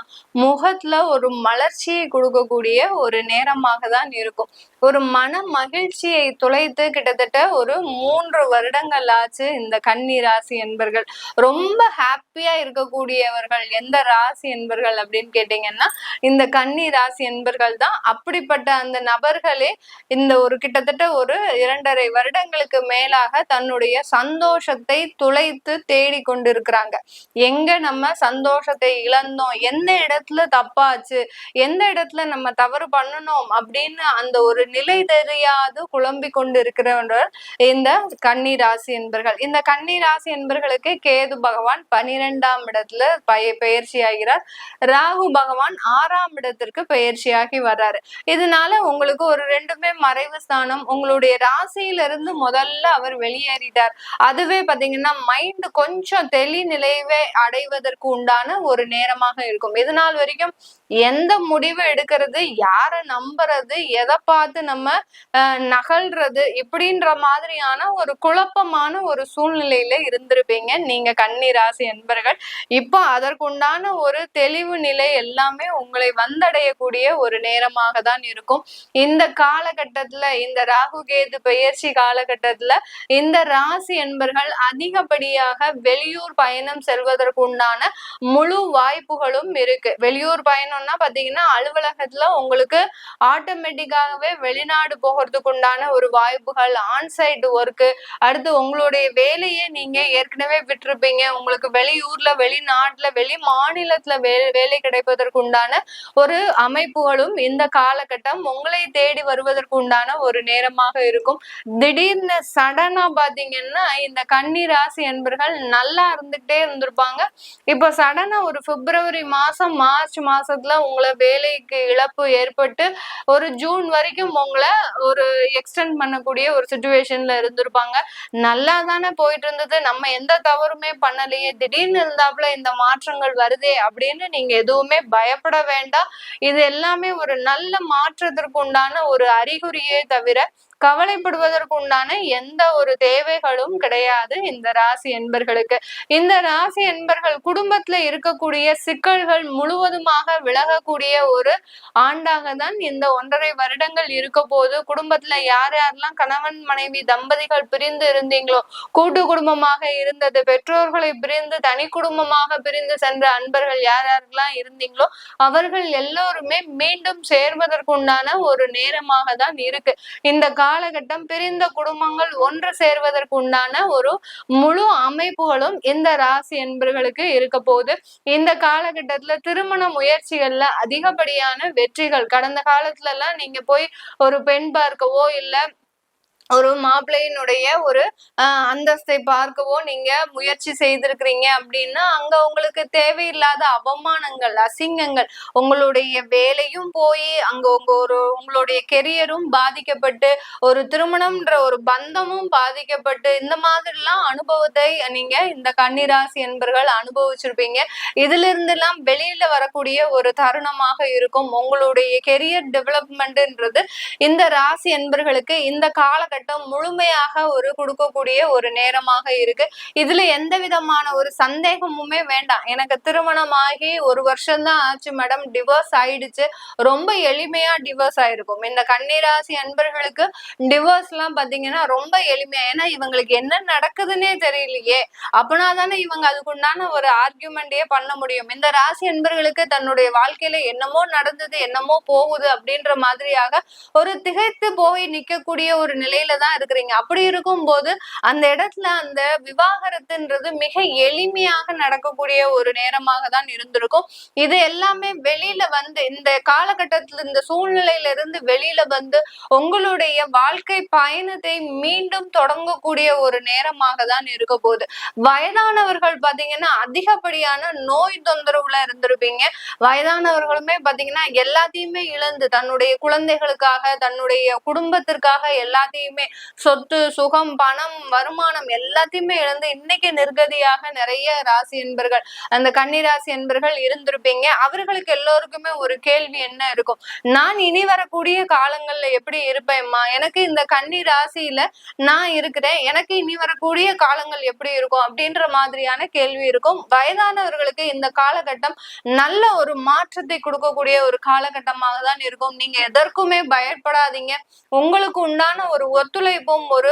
முகத்துல ஒரு மலர்ச்சியை கொடுக்கக்கூடிய ஒரு நேரமாக தான் இருக்கும். ஒரு மன மகிழ்ச்சியை துளைத்து கிட்டத்தட்ட ஒரு 3 வருடங்கள் ஆச்சு இந்த கன்னிராசி என்பர்கள். ரொம்ப ஹாப்பியா இருக்கக்கூடியவர்கள் எந்த ராசி என்பர்கள் அப்படின்னு கேட்டீங்கன்னா இந்த கன்னி ராசி என்பர்கள் தான். அப்படிப்பட்ட அந்த நபர்களே இந்த ஒரு கிட்டத்தட்ட ஒரு 2.5 வருடங்களுக்கு மேலாக தன்னுடைய சந்தோஷத்தை துளைத்து தேடி கொண்டிருக்கிறாங்க. எங்க நம்ம சந்தோஷத்தை இழந்தோம், எந்த இடத்துல தப்பாச்சு, எந்த இடத்துல நம்ம தவறு பண்ணணும் அப்படின்னு அந்த ஒரு நிலை தெரியாது குழம்பி கொண்டு இருக்கிறவர்கள் இந்த கன்னி ராசி என்பர்கள். இந்த கன்னி ராசி என்பர்களுக்கு கேது பகவான் 12ஆம் இடத்துல பயிற்சி ஆகிறார். ராகு பகவான் 6ஆம் இடத்திற்கு பயிற்சியாகி வர்றாரு. இதனால உங்களுக்கு ஒரு 2மே மறைவு ஸ்தானம். உங்களுடைய ராசியிலிருந்து முதல்ல அவர் வெளியேறிட்டார். அதுவே பாத்தீங்கன்னா மைண்ட் கொஞ்சம் தெளி நிலைவே அடைவதற்கு உண்டான ஒரு நேரமாக இருக்கும். இது நாள் வரைக்கும் எந்த முடிவு எடுக்கிறது, யாரை நம்புறது, எதை பார்த்து நம்ம நகல்றது இப்படின்ற மாதிரியான ஒரு குழப்பமான ஒரு சூழ்நிலையில இருந்திருப்பீங்க நீங்க கன்னி ராசி என்பர்கள். இப்போ அதற்குண்டான ஒரு தெளிவு நிலை எல்லாமே உங்களை வந்தடையக்கூடிய ஒரு நேரமாக தான் இருக்கும். இந்த காலகட்டத்துல, இந்த ராகு கேது பயிற்சி காலகட்டத்துல இந்த ராசி என்பர்கள் அதிகப்படியாக வெளியூர் பயணம் செல்வதற்கு உண்டான முழு வாய்ப்புகளும் இருக்கு. வெளியூர் பயணம்னா பாத்தீங்கன்னா அலுவலகத்துல உங்களுக்கு ஆட்டோமேட்டிக்காகவே வெளிநாடு போகிறதுக்கு உண்டான ஒரு வாய்ப்புகள், ஆன்சைட் ஒர்க்கு, அடுத்து உங்களுடைய வேலையை நீங்க ஏற்கனவே விட்டுருப்பீங்க, உங்களுக்கு வெளியூர்ல, வெளிநாட்டுல, வெளி மாநிலத்துல வேலை கிடைப்பதற்கு உண்டான ஒரு அமைப்புகளும் இந்த காலகட்டம் உங்களை தேடி வருவதற்கு உண்டான ஒரு நேரமாக இருக்கும். திடீர்னு சடனா பாத்தீங்கன்னா இந்த கன்னி ராசி என்பர்கள் நல்லா இருந்துகிட்டே இருந்திருப்பாங்க. இப்போ சடனா ஒரு பிப்ரவரி மாசம், மார்ச் மாசத்துல உங்களை வேலைக்கு இழப்பு ஏற்பட்டு ஒரு ஜூன் வரைக்கும் உங்களை ஒரு எக்ஸ்டெண்ட் பண்ணக்கூடிய ஒரு சிச்சுவேஷன்ல இருந்திருப்பாங்க. நல்லா தானே போயிட்டு இருந்தது, நம்ம எந்த தவறுமே பண்ணலையே, திடீர்னு இருந்தாப்புல இந்த மாற்றங்கள் வருதே அப்படின்னு நீங்க எதுவுமே பயப்பட வேண்டாம். இது எல்லாமே ஒரு நல்ல மாற்றத்திற்கு உண்டான ஒரு அறிகுறியே தவிர கவலைப்படுவதற்கு உண்டான எந்த ஒரு தேவைகளும் கிடையாது இந்த ராசி என்பர்களுக்கு. இந்த ராசி என்பர்கள் குடும்பத்துல இருக்கக்கூடிய சிக்கல்கள் முழுவதுமாக விலகக்கூடிய ஒரு ஆண்டாக தான் இந்த 1.5 வருடங்கள் இருக்க போது. குடும்பத்துல யார் யாரெல்லாம் கணவன் மனைவி தம்பதிகள் பிரிந்து இருந்தீங்களோ, கூட்டு குடும்பமாக இருந்தது, பெற்றோர்களை பிரிந்து தனி குடும்பமாக பிரிந்து சென்ற அன்பர்கள் யார் யாரெல்லாம் இருந்தீங்களோ அவர்கள் எல்லோருமே மீண்டும் சேர்வதற்குண்டான ஒரு நேரமாக தான் இருக்கு. இந்த காலகட்டம் பிரிந்த குடும்பங்கள் ஒன்று சேர்வதற்கு உண்டான ஒரு முழு அமைப்புகளும் இந்த ராசி என்பர்களுக்கு இருக்க போகுது. இந்த காலகட்டத்துல திருமண முயற்சிகள்ல அதிகப்படியான வெற்றிகள், கடந்த காலத்துல எல்லாம் நீங்க போய் ஒரு பெண் பார்க்கவோ இல்ல ஒரு மாப்பிள்ளையினுடைய ஒரு அந்தஸ்தை பார்க்கவோ நீங்க முயற்சி செய்திருக்கிறீங்க அப்படின்னா அங்க உங்களுக்கு தேவையில்லாத அவமானங்கள், அசிங்கங்கள், உங்களுடைய வேலையும் போய் அங்க உங்களுடைய கெரியரும் பாதிக்கப்பட்டு ஒரு திருமணம்ன்ற ஒரு பந்தமும் பாதிக்கப்பட்டு இந்த மாதிரிலாம் அனுபவத்தை நீங்க இந்த கன்னிராசி என்பர்கள் அனுபவிச்சிருப்பீங்க. இதுல இருந்து எல்லாம் வெளியில வரக்கூடிய ஒரு தருணமாக இருக்கும். உங்களுடைய கெரியர் டெவலப்மெண்ட்ன்றது இந்த ராசி என்பர்களுக்கு இந்த காலகட்டம் முழுமையாக ஒரு கொடுக்கக்கூடிய ஒரு நேரமாக இருக்கு. இதுல எந்த விதமான ஒரு சந்தேகமுமே வேண்டாம். எனக்கு திருமணமாகி 1 வருஷம் தான் ஆச்சு மேடம், டிவோர்ஸ் ஆயிடுச்சு, ரொம்ப எளிமையா டிவோர்ஸ் ஆயிருக்கும். இந்த கன்னிராசி அன்பர்களுக்கு டிவோர்ஸ் எல்லாம் பாத்தீங்கன்னா ரொம்ப எளிமையா, ஏன்னா இவங்களுக்கு என்ன நடக்குதுன்னே தெரியலையே, அப்படின்னா தானே இவங்க அதுக்குண்டான ஒரு ஆர்கியூமெண்டே பண்ண முடியும். இந்த ராசி அன்பர்களுக்கு தன்னுடைய வாழ்க்கையில என்னமோ நடந்தது, என்னமோ போகுது அப்படின்ற மாதிரியாக ஒரு திகைத்து போய் நிக்கக்கூடிய ஒரு நிலையில தான் இருக்கிறீங்க. அப்படி இருக்கும் போது அந்த இடத்துல அந்த விவாகரத்துன்றது மிக எளிமையாக நடக்கக்கூடிய ஒரு நேரமாக தான் இருந்திருக்கும். இது எல்லாமே வெளியில வந்து இந்த காலகட்டத்துல இந்த சூழ்நிலையில இருந்து வெளியில வந்து உங்களுடைய வாழ்க்கை பயணத்தை மீண்டும் தொடங்கக்கூடிய ஒரு நேரமாக தான் இருக்க போகுது. வயதானவர்கள் பாத்தீங்கன்னா அதிகப்படியான நோய் தொந்தரவுல இருந்திருப்பீங்க. வயதானவர்களுமே பாத்தீங்கன்னா எல்லாத்தையுமே இழந்து தன்னுடைய குழந்தைகளுக்காக தன்னுடைய குடும்பத்திற்காக எல்லாத்தையுமே சொத்து, சுகம், பணம், வருமானம் எல்லாத்தையுமே இழந்து இன்னைக்கு நிர்கதியாக நிறைய ராசி என்பர்கள், அந்த கன்னிராசி என்பர்கள் இருந்திருப்பீங்க. அவர்களுக்கு எல்லோருக்குமே ஒரு கேள்வி என்ன இருக்கும், நான் இனி வரக்கூடிய காலங்கள்ல எப்படி இருப்பேன்மா, எனக்கு இந்த கன்னி ராசியில நான் இருக்கிறேன், எனக்கு இனி வரக்கூடிய காலங்கள் எப்படி இருக்கும் அப்படின்ற மாதிரியான கேள்வி இருக்கும். வயதானவர்களுக்கு இந்த காலகட்டம் நல்ல ஒரு மாற்றத்தை கொடுக்கக்கூடிய ஒரு காலகட்டமாக தான் இருக்கும். நீங்க எதற்குமே பயப்படாதீங்க. உங்களுக்கு உண்டான ஒரு ஒத்துழைப்பும் ஒரு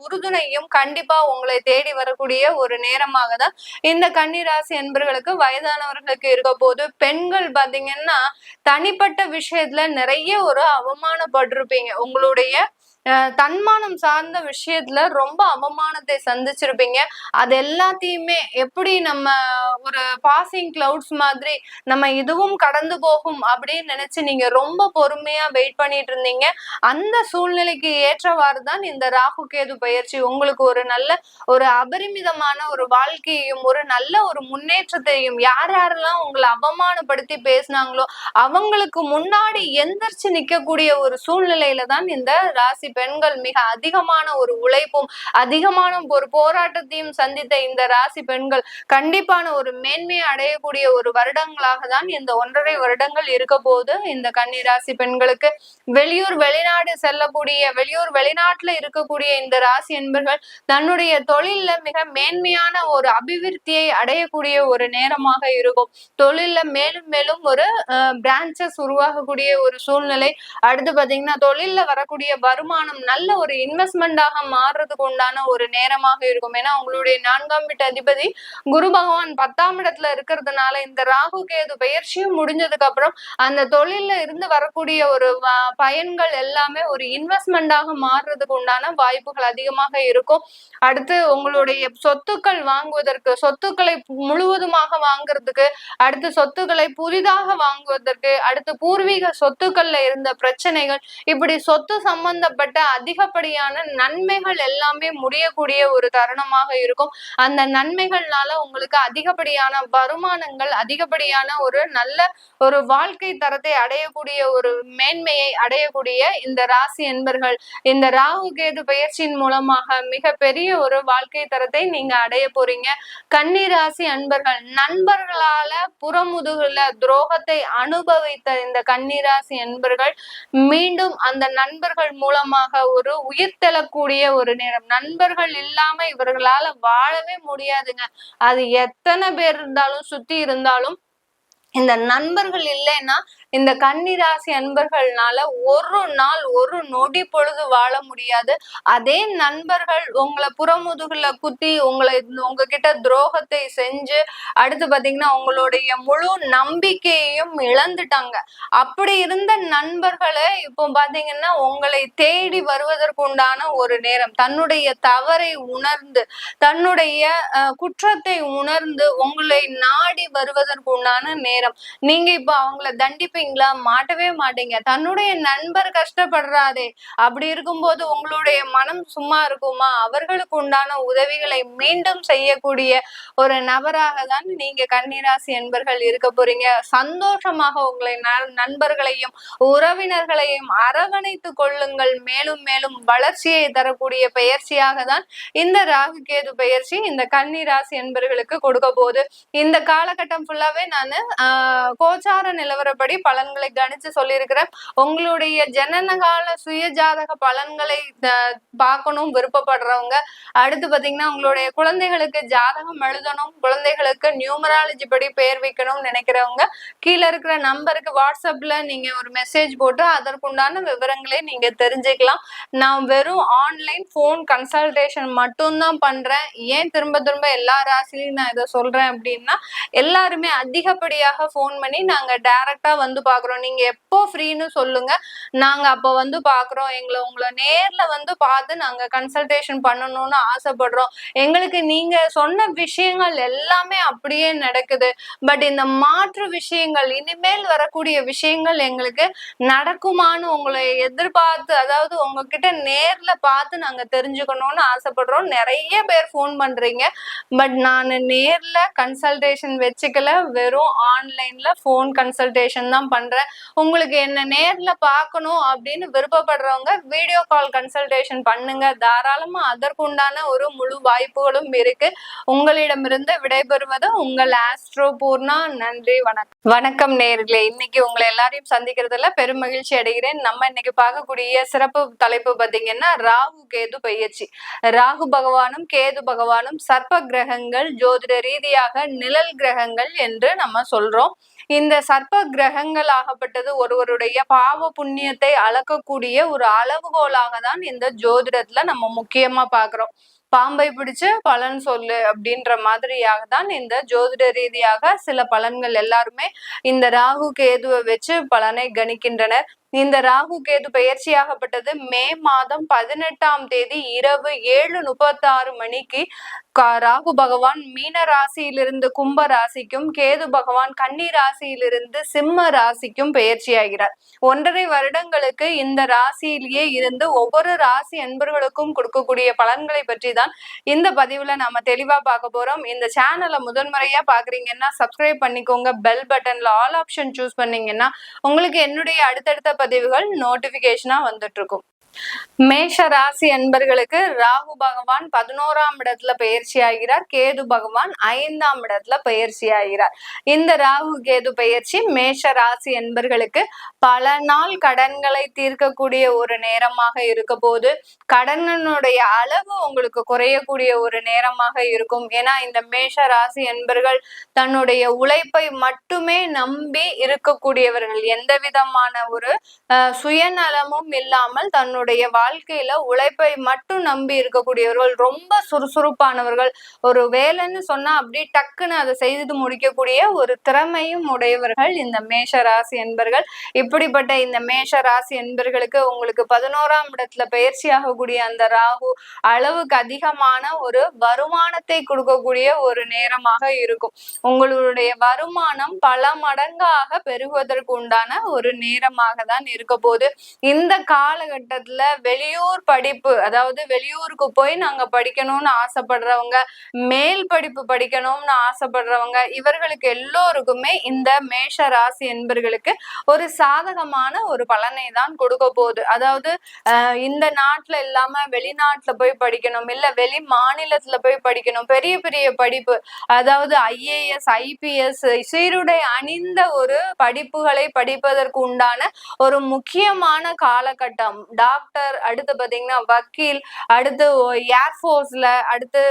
உறுதுணையும் கண்டிப்பா உங்களை தேடி வரக்கூடிய ஒரு நேரமாக தான் இந்த கன்னிராசி என்பர்களுக்கு வயதானவர்களுக்கு இருக்க போது. பெண்கள் பாத்தீங்கன்னா தனிப்பட்ட விஷயத்துல நிறைய ஒரு அவமானப்பட்டிருப்பீங்க. உங்களுடைய தன்மானம் சார்ந்த விஷயத்துல ரொம்ப அவமானத்தை சந்திச்சிருப்பீங்க. அது எல்லாத்தையுமே எப்படி நம்ம ஒரு பாசிங் கிளவுட்ஸ் மாதிரி நம்ம இதுவும் கடந்து போகும் அப்படின்னு நினைச்சு நீங்க ரொம்ப பொறுமையா வெயிட் பண்ணிட்டு இருந்தீங்க. அந்த சூழ்நிலைக்கு ஏற்றவாறு தான் இந்த ராகு கேது பயிற்சி உங்களுக்கு ஒரு நல்ல ஒரு அபரிமிதமான ஒரு வாழ்க்கையையும் ஒரு நல்ல ஒரு முன்னேற்றத்தையும், யார் யாரெல்லாம் உங்களை அவமானப்படுத்தி பேசினாங்களோ அவங்களுக்கு முன்னாடி எந்திரிச்சு நிக்கக்கூடிய ஒரு சூழ்நிலையில தான் இந்த ராசி பெண்கள் மிக அதிகமான ஒரு உழைப்பும் அதிகமான ஒரு போராட்டத்தையும் சந்தித்த இந்த ராசி பெண்கள் கண்டிப்பான ஒரு மேன்மையை அடையக்கூடிய ஒரு வருடங்களாக தான் இந்த 1.5 வருடங்கள் இருக்க போது. இந்த கன்னி ராசி பெண்களுக்கு வெளியூர் வெளிநாடு செல்லக்கூடிய, வெளியூர் வெளிநாட்டுல இருக்கக்கூடிய இந்த ராசி என்பர்கள் தன்னுடைய தொழில்ல மிக மேன்மையான ஒரு அபிவிருத்தியை அடையக்கூடிய ஒரு நேரமாக இருக்கும். தொழில்ல மேலும் மேலும் ஒரு பிரான்சஸ் உருவாகக்கூடிய ஒரு சூழ்நிலை. அடுத்து பாத்தீங்கன்னா தொழில்ல வரக்கூடிய வருமானம் நல்ல ஒரு இன்வெஸ்ட்மெண்டாக மாறுறதுக்கு உண்டான ஒரு நேரமாக இருக்கும். ஏன்னா உங்களுடைய 4ஆம் வீட்டு அதிபதி குரு பகவான் 10ஆம் இடத்துல இருக்கிறதுனால இந்த ராகு கேது பயிற்சியும் முடிஞ்சதுக்கு அப்புறம் அந்த தொழில்ல இருந்து வரக்கூடிய ஒரு பயன்கள் எல்லாமே ஒரு இன்வெஸ்ட்மெண்டாக மாறுறதுக்கு உண்டான வாய்ப்புகள் அதிகமாக இருக்கும். அடுத்து உங்களுடைய சொத்துக்கள் வாங்குவதற்கு, சொத்துக்களை முழுவதுமாக வாங்குறதுக்கு, அடுத்து சொத்துக்களை புதிதாக வாங்குவதற்கு, அடுத்து பூர்வீக சொத்துக்கள்ல இருந்த பிரச்சனைகள், இப்படி சொத்து சம்பந்தப்பட்ட சம்பந்தப்பட்ட அதிகப்படியான நன்மைகள் எல்லாமே முடியக்கூடிய ஒரு தருணமாக இருக்கும். அந்த நன்மைகள்னால உங்களுக்கு அதிகப்படியான வருமானங்கள், அதிகப்படியான ஒரு நல்ல ஒரு வாழ்க்கை தரத்தை அடையக்கூடிய ஒரு மேன்மையை அடையக்கூடிய இந்த ராசி என்பர்கள் இந்த ராகு கேது பயிற்சியின் மூலமாக மிக பெரிய ஒரு வாழ்க்கை தரத்தை நீங்க அடைய போறீங்க. கன்னி ராசி அன்பர்கள் நண்பர்களால புறமுதுகுல துரோகத்தை அனுபவித்த இந்த கன்னிராசி அன்பர்கள் மீண்டும் அந்த நண்பர்கள் மூலமாக ஒரு உயிர் தெழக்கூடிய ஒரு நேரம். நண்பர்கள் இல்லாம இவர்களால வாழவே முடியாதுங்க. அது எத்தனை பேர் இருந்தாலும் சுத்தி இருந்தாலும் இந்த நண்பர்கள் இல்லைன்னா இந்த கன்னிராசி அன்பர்கள்னால ஒரு நாள் ஒரு நொடி பொழுது வாழ முடியாது. அதே நண்பர்கள் உங்களை புறமுதுகுல குத்தி உங்ககிட்ட துரோகத்தை செஞ்சு அடுத்து பாத்தீங்கன்னா உங்களுடைய முழு நம்பிக்கையையும் இழந்துட்டாங்க. அப்படி இருந்த நண்பர்களை இப்போ பாத்தீங்கன்னா உங்களை தேடி வருவதற்கு உண்டான ஒரு நேரம். தன்னுடைய தவறை உணர்ந்து தன்னுடைய குற்றத்தை உணர்ந்து உங்களை நாடி வருவதற்கு உண்டான நேரம். நீங்க இப்ப அவங்கள தண்டிப்பீங்களா? மாட்டவே மாட்டீங்க. தன்னுடைய நண்பர் கஷ்டப்படுறாதே, அப்படி இருக்கும்போது உங்களுடைய மனம் சும்மா இருக்குமா? அவர்களுக்கு உண்டான உதவிகளை மீண்டும் செய்யக்கூடிய ஒரு நபராக தான் நீங்க கன்னிராசி என்பர்கள் இருக்க போறீங்க. சந்தோஷமாக உங்களை நண்பர்களையும் உறவினர்களையும் அரவணைத்து கொள்ளுங்கள். மேலும் மேலும் வளர்ச்சியை தரக்கூடிய பயிற்சியாக தான் இந்த ராகு கேது பயிற்சி இந்த கன்னிராசி என்பர்களுக்கு கொடுக்க போகுது. இந்த காலகட்டம் ஃபுல்லாவே நானு கோச்சார நிலவரப்படி பலன்களை கணிச்சு சொல்லியிருக்கிறேன். உங்களுடைய ஜனனகால சுய ஜாதக பலன்களை பார்க்கணும் விருப்பப்படுறவங்க, அடுத்து பாத்தீங்கன்னா உங்களுடைய குழந்தைகளுக்கு ஜாதகம் எழுதணும், குழந்தைகளுக்கு நியூமராலஜி படி பெயர் வைக்கணும்னு நினைக்கிறவங்க கீழே இருக்கிற நம்பருக்கு வாட்ஸ்அப்ல நீங்க ஒரு மெசேஜ் போட்டு அதற்குண்டான விவரங்களை நீங்க தெரிஞ்சுக்கலாம். நான் வெறும் ஆன்லைன் போன் கன்சல்டேஷன் மட்டும்தான் பண்றேன். ஏன் திரும்ப திரும்ப எல்லா ராசிலையும் நான் இதை சொல்றேன் அப்படின்னா, எல்லாருமே அதிகப்படியாக போன் பண்ணி நாங்க டைரக்டா வந்து பாக்குறோம், நீங்க எப்போ ஃப்ரீன்னு சொல்லுங்க, நாங்க அப்ப வந்து பாக்குறோம், உங்களை நேர்ல வந்து பார்த்து நாங்க கன்சல்டேஷன் பண்ணணும்னு ஆசைப்படுறோம். எங்களுக்கு நீங்க சொன்ன விஷயங்கள் எல்லாமே அப்படியே நடக்குது. பட் இந்த மாற்று விஷயங்கள், இனிமேல் வரக்கூடிய விஷயங்கள் எங்களுக்கு நடக்குமான்னு உங்களை எதிர்பார்த்து, அதாவது உங்ககிட்ட நேர்ல பார்த்து நாங்க தெரிஞ்சுக்கணும்னு ஆசைப்படுறோம். நிறைய பேர் போன் பண்றீங்க. பட் நான் நேர்ல கன்சல்டேஷன் வச்சுக்கல, வெறும் ஆன்லைன்ல போன் கன்சல்டேஷன் தான் பண்றேன். உங்களுக்கு என்ன நேர்ல பார்க்கணும் அப்படின்னு விருப்பப்படுறவங்க வீடியோ கால் கன்சல்டேஷன் பண்ணுங்க தாராளமா. அதற்குண்டான ஒரு முழு வாய்ப்புகளும் இருக்கு. உங்களிடமிருந்து விடைபெறுவது உங்கள் ஆஸ்ட்ரோ பூர்ணா. நன்றி, வணக்கம். வணக்கம் நேர்களே, இன்னைக்கு உங்களை எல்லாரையும் சந்திக்கிறதுல பெரும் மகிழ்ச்சி அடைகிறேன். நம்ம இன்னைக்கு பார்க்கக்கூடிய சிறப்பு தலைப்பு பாத்தீங்கன்னா ராகு கேது பயிற்சி. ராகு பகவானும் கேது பகவானும் சர்ப்ப கிரகங்கள், ஜோதிட ரீதியாக நிழல் கிரகங்கள் என்று நம்ம சொல்றோம். இந்த சர்ப்ப கிரகங்கள் ஆகப்பட்டது ஒருவருடைய பாவ புண்ணியத்தை அளக்கக்கூடிய ஒரு அளவுகோலாக தான் இந்த ஜோதிடத்துல நம்ம முக்கியமா பாக்குறோம். பாம்பை பிடிச்சு பலன் சொல்லு அப்படின்ற மாதிரியாக தான் இந்த ஜோதிட ரீதியாக சில பலன்கள் எல்லாருமே இந்த ராகு கேதுவை வச்சு பலனை கணிக்கின்றனர். இந்த ராகு கேது பயிற்சியாகப்பட்டது மே மாதம் 18ஆம் தேதி இரவு 7:36 மணிக்கு ராகு பகவான் மீன ராசியிலிருந்து கும்ப ராசிக்கும், கேது பகவான் கன்னி ராசியிலிருந்து சிம்ம ராசிக்கும் பயிற்சியாகிறார். 1.5 வருடங்களுக்கு இந்த ராசியிலேயே இருந்து ஒவ்வொரு ராசி அன்பர்களுக்கும் கொடுக்கக்கூடிய பலன்களை பற்றி தான் இந்த பதிவுல நாம தெளிவா பார்க்க போறோம். இந்த சேனலை முதன்முறையா பாக்குறீங்கன்னா சப்ஸ்கிரைப் பண்ணிக்கோங்க. பெல் பட்டன்ல ஆல் ஆப்ஷன் சூஸ் பண்ணீங்கன்னா உங்களுக்கு என்னுடைய அடுத்தடுத்த பதிவுகள் நோட்டிபிகேஷனா வந்துட்டு இருக்கும். மேஷ ராசி அன்பர்களுக்கு ராகு பகவான் 11ஆம் இடத்துல பயிற்சி ஆகிறார், கேது பகவான் 5ஆம் இடத்துல பயிற்சி ஆகிறார். இந்த ராகு கேது பயிற்சி மேஷ ராசி அன்பர்களுக்கு பல நாள் கடன்களை தீர்க்கக்கூடிய ஒரு நேரமாக இருக்க போது, கடனுடைய அளவு உங்களுக்கு குறையக்கூடிய ஒரு நேரமாக இருக்கும். ஏன்னா இந்த மேஷ ராசி அன்பர்கள் தன்னுடைய உழைப்பை மட்டுமே நம்பி இருக்கக்கூடியவர்கள். எந்த விதமான ஒரு சுயநலமும் இல்லாமல் தன்னுடைய வாழ்க்கையில உழைப்பை மட்டும் நம்பி இருக்கக்கூடியவர்கள், ரொம்ப சுறுசுறுப்பானவர்கள். ஒரு வேலைன்னு சொன்னா அப்படி டக்குன்னு அதை செய்து முடிக்கக்கூடிய ஒரு திறமையும் உடையவர்கள் இந்த மேஷ ராசி என்பர்கள். இப்படிப்பட்ட இந்த மேஷ ராசி என்பர்களுக்கு உங்களுக்கு 11ஆம் இடத்துல பயிற்சி ஆகக்கூடிய அந்த ராகு அளவுக்கு அதிகமான ஒரு வருமானத்தை கொடுக்கக்கூடிய ஒரு நேரமாக இருக்கும். உங்களுடைய வருமானம் பல மடங்காக பெருகுவதற்கு உண்டான ஒரு நேரமாக தான் இருக்க போது. இந்த காலகட்டத்துல காலகட்டத்துல வெளியூர் படிப்பு, அதாவது வெளியூருக்கு போய் நாங்க படிக்கணும்னு ஆசைப்படுறவங்க, மேல் படிப்பு படிக்கணும்னு ஆசைப்படுறவங்க, இவர்களுக்கு எல்லோருக்குமே இந்த மேஷ ராசி என்பர்களுக்கு ஒரு சாதகமான ஒரு பலனை தான் கொடுக்க போகுது. அதாவது இந்த நாட்டுல இல்லாம வெளிநாட்டுல போய் படிக்கணும், இல்ல வெளி மாநிலத்துல போய் படிக்கணும், பெரிய பெரிய படிப்பு, அதாவது IAS IPS சீருடை அணிந்த ஒரு படிப்புகளை படிப்பதற்கு உண்டான ஒரு முக்கியமான காலகட்டம். டாக்டர், அடுத்து பாத்தீங்கன்னா வக்கீல், அடுத்து ஏர்போர்ஸ்ல, அடுத்து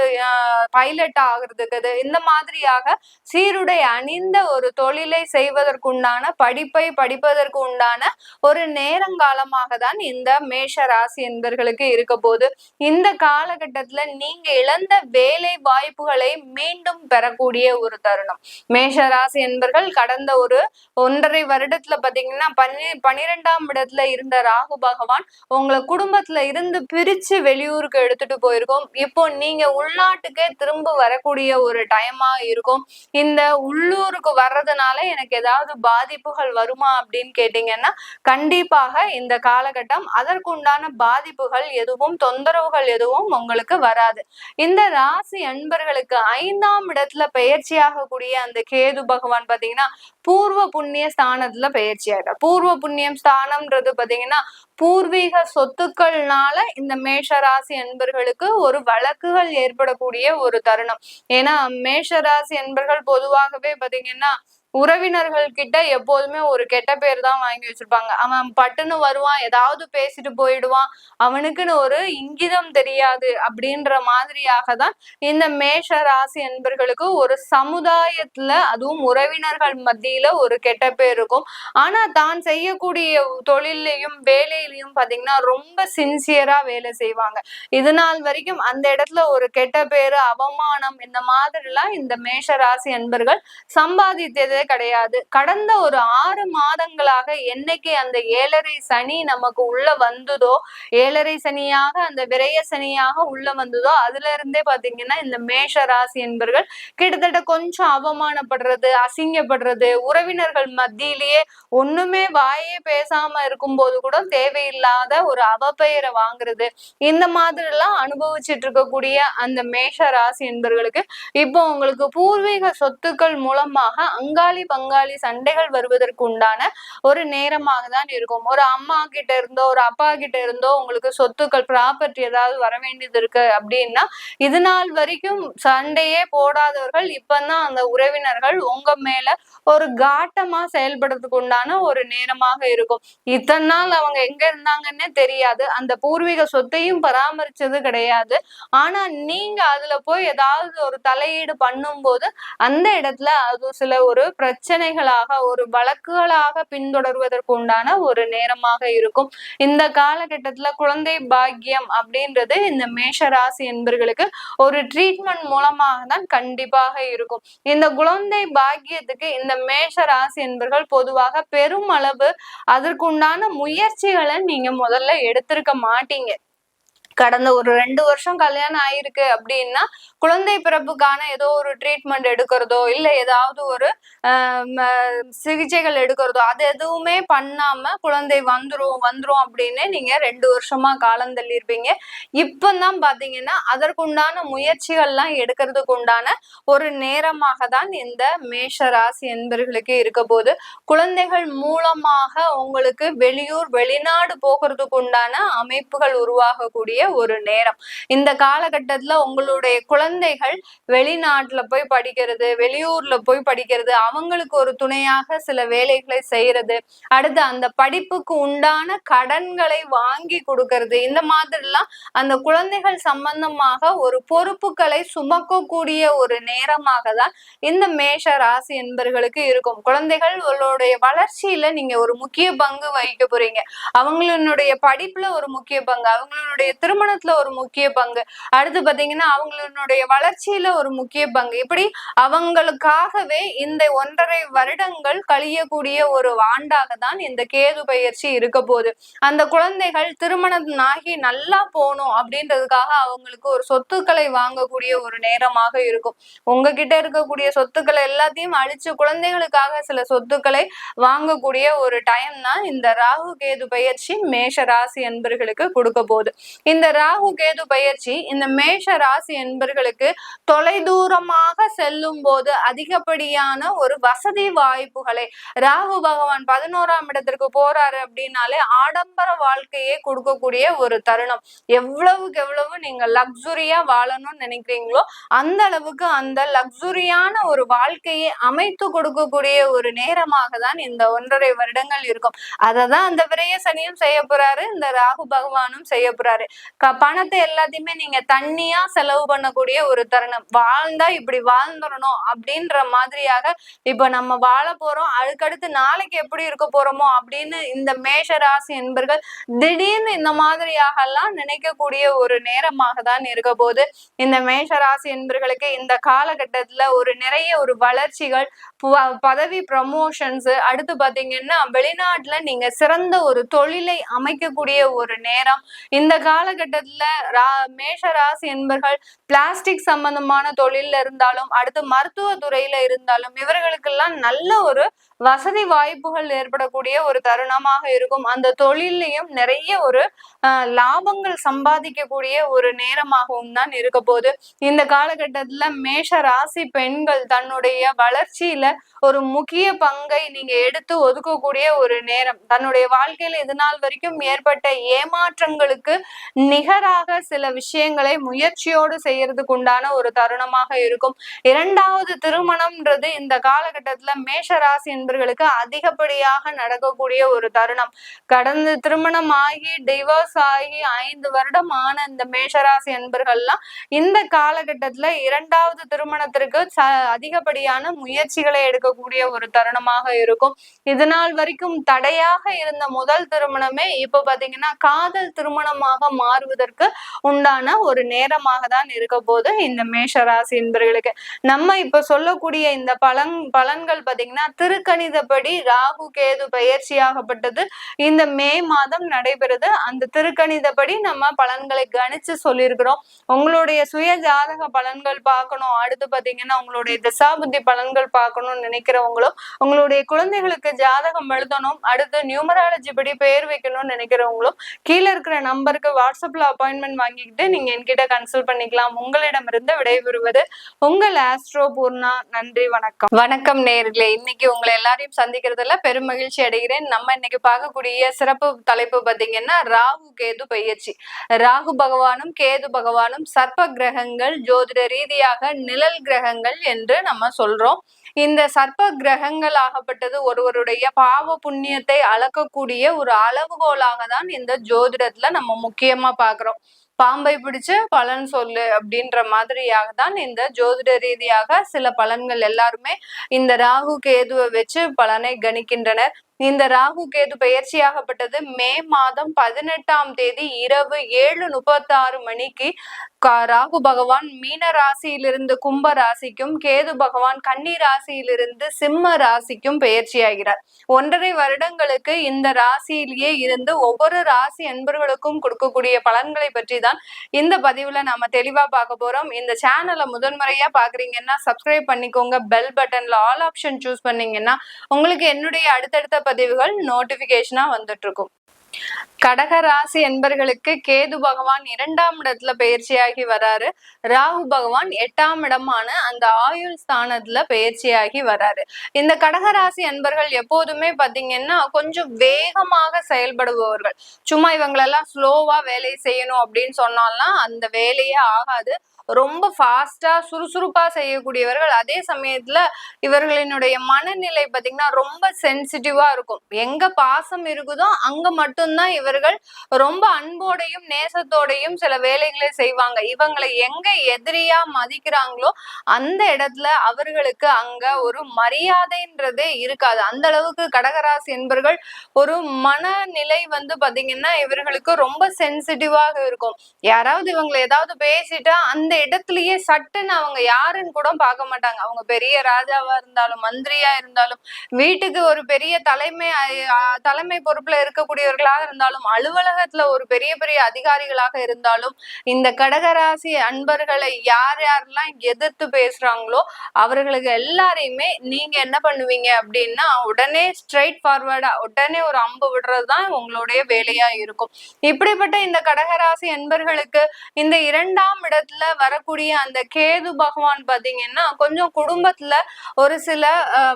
பைலட் ஆகுறதுக்கு, இந்த மாதிரியாக சீருடை அணிந்த ஒரு தொழிலை செய்வதற்குண்டான படிப்பை படிப்பதற்கு உண்டான ஒரு நேரங்காலமாக தான் இந்த மேஷ ராசி என்பர்களுக்கு இருக்க போது. இந்த காலகட்டத்துல நீங்க இழந்த வேலை வாய்ப்புகளை மீண்டும் பெறக்கூடிய ஒரு தருணம். மேஷ ராசி என்பர்கள் கடந்த ஒரு 1.5 வருடத்துல பாத்தீங்கன்னா 12ஆம் இடத்துல இருந்த ராகு பகவான் உங்களை குடும்பத்துல இருந்து பிரிச்சு வெளியூருக்கு எடுத்துட்டு போயிருக்கோம். இப்போ நீங்க உள்நாட்டுக்கே திரும்ப வரக்கூடிய ஒரு டைமா இருக்கும். இந்த உள்ளூருக்கு வர்றதுனால எனக்கு ஏதாவது பாதிப்புகள் வருமா அப்படின்னு கேட்டீங்கன்னா கண்டிப்பாக இந்த காலகட்டம் அதற்குண்டான பாதிப்புகள் எதுவும், தொந்தரவுகள் எதுவும் உங்களுக்கு வராது. இந்த ராசி அன்பர்களுக்கு 5ஆம் இடத்துல பெயர்ச்சியாக கூடிய அந்த கேது பகவான் பாத்தீங்கன்னா பூர்வ புண்ணிய ஸ்தானத்துல பெயர்ச்சி ஆயிட்டார். பூர்வ புண்ணியம் ஸ்தானம்ன்றது பாத்தீங்கன்னா பூர்வீக சொத்துக்கள்னால இந்த மேஷ ராசி அன்பர்களுக்கு ஒரு வழக்குகள் ஏற்படக்கூடிய ஒரு தருணம். ஏன்னா மேஷ ராசி அன்பர்கள் பொதுவாகவே பாத்தீங்கன்னா உறவினர்கள் கிட்ட எப்போதுமே ஒரு கெட்ட பேர் தான் வாங்கி வச்சிருப்பாங்க. அவன் பட்டுன்னு வருவான், ஏதாவது பேசிட்டு போயிடுவான், அவனுக்குன்னு ஒரு இங்கிதம் தெரியாது அப்படின்ற மாதிரியாக தான் இந்த மேஷ ராசி என்பர்களுக்கு ஒரு சமுதாயத்துல, அதுவும் உறவினர்கள் மத்தியில ஒரு கெட்ட பேர் இருக்கும். ஆனா தான் செய்யக்கூடிய தொழிலையும் வேலையிலையும் பாத்தீங்கன்னா ரொம்ப சின்சியரா வேலை செய்வாங்க. இது நாள் வரைக்கும் அந்த இடத்துல ஒரு கெட்ட பேரு, அவமானம், இந்த மாதிரி எல்லாம் இந்த மேஷ ராசி என்பர்கள் சம்பாதித்ததே கிடையாது. கடந்த ஒரு 6 மாதங்களாக என்னைக்கு அந்த 7.5 சனி நமக்கு உள்ள வந்ததோ, 7.5 சனியாக அந்த விரய சனியாக உள்ள வந்ததோ, அதுல இருந்தே பாத்தீங்கன்னா இந்த மேஷ ராசி என்பர்கள் கிட்டத்தட்ட கொஞ்சம் அவமானப்படுறது, அசிங்கப்படுறது, உறவினர்கள் மத்தியிலேயே ஒண்ணுமே வாயே பேசாம இருக்கும்போது கூட தேவையில்லாத ஒரு அவப்பெயரை வாங்குறது, இந்த மாதிரி எல்லாம் அனுபவிச்சுட்டு இருக்கக்கூடிய அந்த மேஷ ராசி என்பர்களுக்கு இப்போ உங்களுக்கு பூர்வீக சொத்துக்கள் மூலமாக அங்காளி பங்காளி சண்டைகள் வருவதற்கு உண்டான ஒரு நேரமாக தான் இருக்கும். ஒரு அம்மா கிட்ட இருந்தோ, ஒரு அப்பா கிட்ட இருந்தோ உங்களுக்கு சொத்துக்கள், ப்ராப்பர்ட்டி ஏதாவது வர வேண்டியது இருக்கு அப்படின்னா, இது நாள் வரைக்கும் சண்டையே போடாதவர்கள் இப்பதான் அந்த உறவினர்கள் உங்க மேல ஒரு காட்டமா செயல்படுறதுக்கு உண்டான ஒரு நேரமாக இருக்கும். இத்தனை நாள் அவங்க எங்க இருந்தாங்கன்னே தெரியாது, அந்த பூர்வீக சொத்தையும் பராமரிச்சது கிடையாது. ஆனா நீங்க அதுல போய் ஏதாவது ஒரு தலையீடு பண்ணும் போது அந்த இடத்துல அது சில ஒரு பிரச்சனைகளாக, ஒரு வழக்குகளாக பின்தொடர்வதற்கு உண்டான ஒரு நேரமாக இருக்கும். இந்த காலகட்டத்துல குழந்தை பாக்கியம் அப்படின்றது இந்த மேஷ ராசி என்பர்களுக்கு ஒரு ட்ரீட்மெண்ட் மூலமாக தான் கண்டிப்பாக இருக்கும். இந்த குழந்தை பாக்கியத்துக்கு இந்த மேஷ ராசி என்பர்கள் பொதுவாக பெருமளவு அதற்குண்டான முயற்சிகளை நீங்க முதல்ல எடுத்திருக்க மாட்டீங்க. கடந்த ஒரு 2 வருஷம் கல்யாணம் ஆயிருக்கு அப்படின்னா குழந்தை பிறப்புக்கான ஏதோ ஒரு ட்ரீட்மெண்ட் எடுக்கிறதோ, இல்ல ஏதாவது ஒரு சிகிச்சைகள் எடுக்கிறதோ, அது எதுவுமே பண்ணாம குழந்தை வந்துரும் அப்படின்னு நீங்க 2 வருஷமா காலம் தள்ளியிருப்பீங்க. இப்பதான் பாத்தீங்கன்னா அதற்குண்டான முயற்சிகள்லாம் எடுக்கிறதுக்கு உண்டான ஒரு நேரமாக தான் இந்த மேஷ ராசி என்பர்களுக்கு இருக்க போது. குழந்தைகள் மூலமாக உங்களுக்கு வெளியூர், வெளிநாடு போகிறதுக்கு உண்டான அமைப்புகள் உருவாகக்கூடிய ஒரு நேரம். இந்த காலகட்டத்துல உங்களுடைய குழந்தைகள் வெளிநாட்டுல போய் படிக்கிறது, வெளியூர்ல போய் படிக்கிறது, அவங்களுக்கு ஒரு துணையாக சில வேலைகளை செய்யறது, அடுத்து அந்த படிப்புக்கு உண்டான கடன்களை வாங்கி கொடுக்கறது, இந்த மாதிரி எல்லாம் அந்த குழந்தைகள் சம்பந்தமாக ஒரு பொறுப்புகளை சுமக்கக்கூடிய ஒரு நேரமாக தான் இந்த மேஷ ராசி என்பர்களுக்கு இருக்கும். குழந்தைகளுடைய வளர்ச்சியில நீங்க ஒரு முக்கிய பங்கு வகிக்க போறீங்க. அவங்களுடைய படிப்புல ஒரு முக்கிய பங்கு, அவங்களுடைய திருமணத்துல ஒரு முக்கிய பங்கு, அடுத்து பாத்தீங்கன்னா அவங்களுடைய வளர்ச்சியில ஒரு முக்கிய பங்கு, இப்படி அவங்களுக்காகவே இந்த 1.5 வருடங்கள் கழியக்கூடிய ஒரு ஆண்டாக தான் இந்த கேது பயிற்சி இருக்க போகுது. அந்த குழந்தைகள் திருமணம் ஆகி நல்லா போகணும் அப்படின்றதுக்காக அவங்களுக்கு ஒரு சொத்துக்களை வாங்கக்கூடிய ஒரு நேரமாக இருக்கும். உங்ககிட்ட இருக்கக்கூடிய சொத்துக்களை எல்லாத்தையும் அழிச்சு குழந்தைகளுக்காக சில சொத்துக்களை வாங்கக்கூடிய ஒரு டைம் தான் இந்த ராகு கேது பயிற்சி மேஷ ராசி என்பர்களுக்கு கொடுக்க போகுது. இந்த ராகு கேது பயிற்சி இந்த மேஷ ராசி என்பர்களுக்கு தொலைதூரமாக செல்லும் போது அதிகப்படியான ஒரு வசதி வாய்ப்புகளை, ராகு பகவான் 11ஆம் இடத்திற்கு போறாரு அப்படின்னாலே ஆடம்பர வாழ்க்கையை கொடுக்கக்கூடிய ஒரு தருணம். எவ்வளவுக்கு எவ்வளவு நீங்க லக்ஸுரியா வாழணும்னு நினைக்கிறீங்களோ அந்த அளவுக்கு அந்த லக்ஸுரியான ஒரு வாழ்க்கையை அமைத்து கொடுக்கக்கூடிய ஒரு நேரமாக தான் இந்த 1.5 வருடங்கள் இருக்கும். அததான் அந்த விரய சனியும் செய்ய போறாரு, இந்த ராகு பகவானும் செய்ய போறாரு. பணத்தை எல்லாத்தையுமே நீங்க தண்ணியா செலவு பண்ணக்கூடிய ஒரு தருணம். வாழ்ந்தா இப்படி வாழ்ந்துடணும் அப்படின்ற மாதிரியாக இப்ப நம்ம வாழ போறோம், அதுக்கடுத்து நாளைக்கு எப்படி இருக்க போறோமோ அப்படின்னு இந்த மேஷ ராசி என்பர்கள் திடீர்னு இந்த மாதிரியாக எல்லாம் நினைக்கக்கூடிய ஒரு நேரமாக தான் இருக்க போது. இந்த மேஷ ராசி என்பர்களுக்கு இந்த காலகட்டத்துல ஒரு நிறைய ஒரு வளர்ச்சிகள், பதவி ப்ரமோஷன்ஸ், அடுத்து பாத்தீங்கன்னா வெளிநாட்டுல நீங்க சிறந்த ஒரு தொழிலை அமைக்கக்கூடிய ஒரு நேரம். இந்த காலகட்டத்துல மேஷ ராசி என்பர்கள் பிளாஸ்டிக் சம்பந்தமான தொழில இருந்தாலும், அடுத்து மருத்துவ துறையில இருந்தாலும் இவர்களுக்கெல்லாம் நல்ல ஒரு வசதி வாய்ப்புகள் ஏற்படக்கூடிய ஒரு தருணமாக இருக்கும். அந்த தொழிலையும் நிறைய ஒரு லாபங்கள் சம்பாதிக்கக்கூடிய ஒரு நேரமாகவும் தான் இருக்க போது. இந்த காலகட்டத்துல மேஷ ராசி பெண்கள் தன்னுடைய வளர்ச்சியில ஒரு முக்கிய பங்கை நீங்க எடுத்து ஒதுக்கக்கூடிய ஒரு நேரம். தன்னுடைய வாழ்க்கையில இது நாள் வரைக்கும் ஏற்பட்ட ஏமாற்றங்களுக்கு நிகராக சில விஷயங்களை முயற்சியோடு செய்யறதுக்கு உண்டான ஒரு தருணமாக இருக்கும். 2வது திருமணம்ன்றது இந்த காலகட்டத்துல மேஷ ராசி என்பர்களுக்கு அதிகப்படியாக நடக்கக்கூடிய ஒரு தருணம். கடந்த திருமணம் ஆகி டிவோர்ஸ் ஆகி 5 வருடம் ஆன இந்த மேஷராசி என்பர்கள்லாம் இந்த காலகட்டத்துல 2வது திருமணத்திற்கு அதிகப்படியான முயற்சிகளை எடுக்கக்கூடிய ஒரு தருணமாக இருக்கும். இது நாள் வரைக்கும் தடையாக இருந்த முதல் திருமணமே இப்ப பாத்தீங்கன்னா காதல் திருமணமாக மாறுவதற்கு உண்டான ஒரு நேரமாக தான் இருக்க போது இந்த மேஷராசி என்பர்களுக்கு. நம்ம இப்ப சொல்லக்கூடிய இந்த பலன்கள் பாத்தீங்கன்னா திருக்கணிதப்படி ராகு கேது பயிற்சியாகப்பட்டது இந்த மே மாதம் நடைபெறுது. அந்த திருக்கணிதப்படி நம்ம பலன்களை கணிச்சு சொல்லியிருக்கிறோம். உங்களுடைய சுய ஜாதக பலன்கள் பார்க்கணும், அடுத்து பாத்தீங்கன்னா உங்களுடைய திசாபுத்தி பலன்கள் பார்க்கணும்னு நினைக்கிறவங்களும், உங்களுடைய குழந்தைகளுக்கு ஜாதகம் எழுதணும், அடுத்து நியூமராலஜி படி பெயர் வைக்கணும்னு நினைக்கிறவங்களும் கீழே இருக்கிற நம்பருக்கு வாட்ஸ்அப்ல அப்பாயின்மெண்ட் வாங்கிக்கிட்டு நீங்க என்கிட்ட கன்சல்ட் பண்ணிக்கலாம். உங்களிடமிருந்து விடைபெறுவது உங்கள் ஆஸ்ட்ரோ பூர்ணா. நன்றி, வணக்கம். வணக்கம் நேயர்களே, இன்னைக்கு உங்களை எல்லாரையும் சந்திக்கிறதுல பெரும் மகிழ்ச்சி அடைகிறேன். நம்ம இன்னைக்கு பார்க்கக்கூடிய சிறப்பு தலைப்பு பாத்தீங்கன்னா ராகு கேது பயிற்சி. ராகு பகவானும் கேது பகவானும் சர்ப்ப கிரகங்கள், ஜோதிட ரீதியாக நிழல் கிரகங்கள் என்று நம்ம சொல்றோம். இந்த சர்ப்ப கிரகங்கள் ஆகப்பட்டது ஒருவருடைய பாவ புண்ணியத்தை அளக்கக்கூடிய ஒரு அளவுகோலாக தான் இந்த ஜோதிடத்துல நம்ம முக்கியமா பாக்குறோம். பாம்பை பிடிச்சு பலன் சொல்லு அப்படின்ற மாதிரியாக தான் இந்த ஜோதிட ரீதியாக சில பலன்கள் எல்லாருமே இந்த ராகு கேதுவை வச்சு பலனை கணிக்கின்றனர். இந்த ராகு கேது பயிற்சியாகப்பட்டது மே மாதம் 18ஆம் தேதி இரவு 7:36 மணிக்கு ராகு பகவான் மீன ராசியிலிருந்து கும்ப ராசிக்கும், கேது பகவான் கன்னி ராசியிலிருந்து சிம்ம ராசிக்கும் பயிற்சியாகிறார். 1.5 வருடங்களுக்கு இந்த ராசியிலேயே இருந்து ஒவ்வொரு ராசி அன்பர்களுக்கும் கொடுக்கக்கூடிய பலன்களை பற்றி தான் இந்த பதிவுல நாம தெளிவா பார்க்க போறோம். இந்த சேனலை முதன்முறையா பாக்குறீங்கன்னா சப்ஸ்கிரைப் பண்ணிக்கோங்க. பெல் பட்டன்ல ஆல் ஆப்ஷன் சூஸ் பண்ணீங்கன்னா உங்களுக்கு என்னுடைய அடுத்தடுத்த பதிவுகள் நோட்டிபிகேஷனா வந்துட்டு இருக்கும். கடக ராசி என்பர்களுக்கு கேது பகவான் 2ஆம் இடத்துல பயிற்சியாகி வராரு. ராகு பகவான் 8ஆம் இடமான அந்த ஆயுள் ஸ்தானத்துல பயிற்சியாகி வராரு. இந்த கடகராசி என்பர்கள் எப்போதுமே பாத்தீங்கன்னா கொஞ்சம் வேகமாக செயல்படுபவர்கள். சும்மா இவங்களெல்லாம் ஸ்லோவா வேலையை செய்யணும் அப்படின்னு சொன்னாலாம் அந்த வேலையே ஆகாது. ரொம்ப ஃபாஸ்டா சுறுசுறுப்பா செய்யக்கூடியவர்கள். அதே சமயத்துல இவர்களினுடைய மனநிலை பாத்தீங்கன்னா ரொம்ப சென்சிட்டிவா இருக்கும். எங்க பாசம் இருக்குதோ அங்க மட்டும் மட்டும்தான் இவர்கள் ரொம்ப அன்போடையும் நேசத்தோடையும் சில வேலைகளை செய்வாங்க. இவங்களை எங்க எதிரியா மதிக்கிறாங்களோ அந்த இடத்துல அவர்களுக்கு அங்க ஒரு மரியாதைன்றதே இருக்காது. அந்த அளவுக்கு கடகராசி என்பர்கள் ஒரு மனநிலை பாத்தீங்கன்னா இவர்களுக்கு ரொம்ப சென்சிட்டிவாக இருக்கும். யாராவது இவங்களை ஏதாவது பேசிட்டா அந்த இடத்துலயே சட்டுன்னு அவங்க யாருன்னு கூட பார்க்க மாட்டாங்க. அவங்க பெரிய ராஜாவா இருந்தாலும் மந்திரியா இருந்தாலும் வீட்டுக்கு ஒரு பெரிய தலைமை பொறுப்புல இருக்கக்கூடியவர்களாக இருந்தாலும் அலுவலகத்துல ஒரு பெரிய பெரிய அதிகாரிகளாக இருந்தாலும் இந்த கடகராசி அன்பர்களை யார் யாரெல்லாம் எதிர்த்து பேசுறாங்களோ அவர்களுக்கு எல்லாரையுமே நீங்க என்ன பண்ணுவீங்க அப்படின்னா உடனே ஸ்ட்ரைட் ஃபார்வர்டா உடனே ஒரு அம்பு விடுறதுதான் உங்களுடைய வேலையா இருக்கும். இப்படிப்பட்ட இந்த கடகராசி அன்பர்களுக்கு இந்த 2ஆம் இடத்துல வரக்கூடிய அந்த கேது பகவான் பாத்தீங்கன்னா கொஞ்சம் குடும்பத்துல ஒரு சில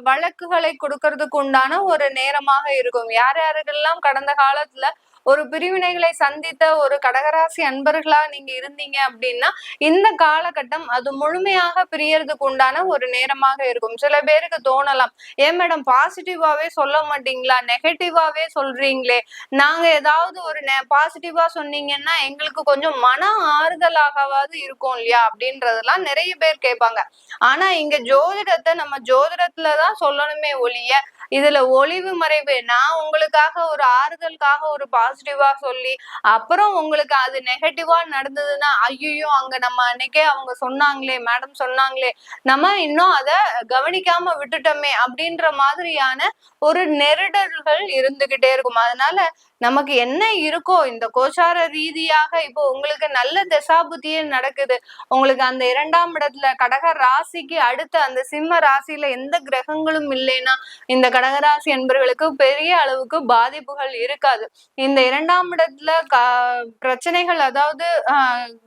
வழக்குகளை கொடுக்கறதுக்கு உண்டான ஒரு நேரமாக இருக்கும். யார் யாருக்கெல்லாம் கடந்த காலத்துல ஒரு பிரிவினைகளை சந்தித்த ஒரு கடகராசி அன்பர்களா நீங்க இருந்தீங்க அப்படின்னா இந்த காலகட்டம் அது முழுமையாக பிரியறதுக்கு உண்டான ஒரு நேரமாக இருக்கும். சில பேருக்கு தோணலாம், ஏன் மேடம் பாசிட்டிவாவே சொல்ல மாட்டீங்களா, நெகட்டிவாவே சொல்றீங்களே, நாங்க ஏதாவது ஒரு பாசிட்டிவா சொன்னீங்கன்னா எங்களுக்கு கொஞ்சம் மன ஆறுதலாகவாது இருக்கும் இல்லையா அப்படின்றதெல்லாம் நிறைய பேர் கேட்பாங்க. ஆனா இங்க ஜோதிடத்தை நம்ம ஜோதிடத்துலதான் சொல்லணுமே ஒழிய இதுல ஒளிவு மறைவு நான் உங்களுக்காக ஒரு ஆறுதலுக்காக ஒரு பாசிட்டிவா சொல்லி அப்புறம் உங்களுக்கு அது நெகட்டிவா நடந்ததுன்னா ஐயோ அங்க நம்ம அன்னைக்கே அவங்க சொன்னாங்களே மேடம் சொன்னாங்களே நம்ம இன்னும் அத கவனிக்காம விட்டுட்டோமே அப்படின்ற மாதிரியான ஒரு நெருடல்கள் இருந்துகிட்டே இருக்கும். அதனால நமக்கு என்ன இருக்கோ இந்த கோச்சார ரீதியாக இப்போ உங்களுக்கு நல்ல தசாபுத்தியே நடக்குது, உங்களுக்கு அந்த 2ஆம் இடத்துல கடக ராசிக்கு அடுத்த அந்த சிம்ம ராசியில எந்த கிரகங்களும் இல்லைன்னா இந்த கடகராசி என்பவர்களுக்கு பெரிய அளவுக்கு பாதிப்புகள் இருக்காது. இந்த 2ஆம் இடத்துல பிரச்சனைகள் அதாவது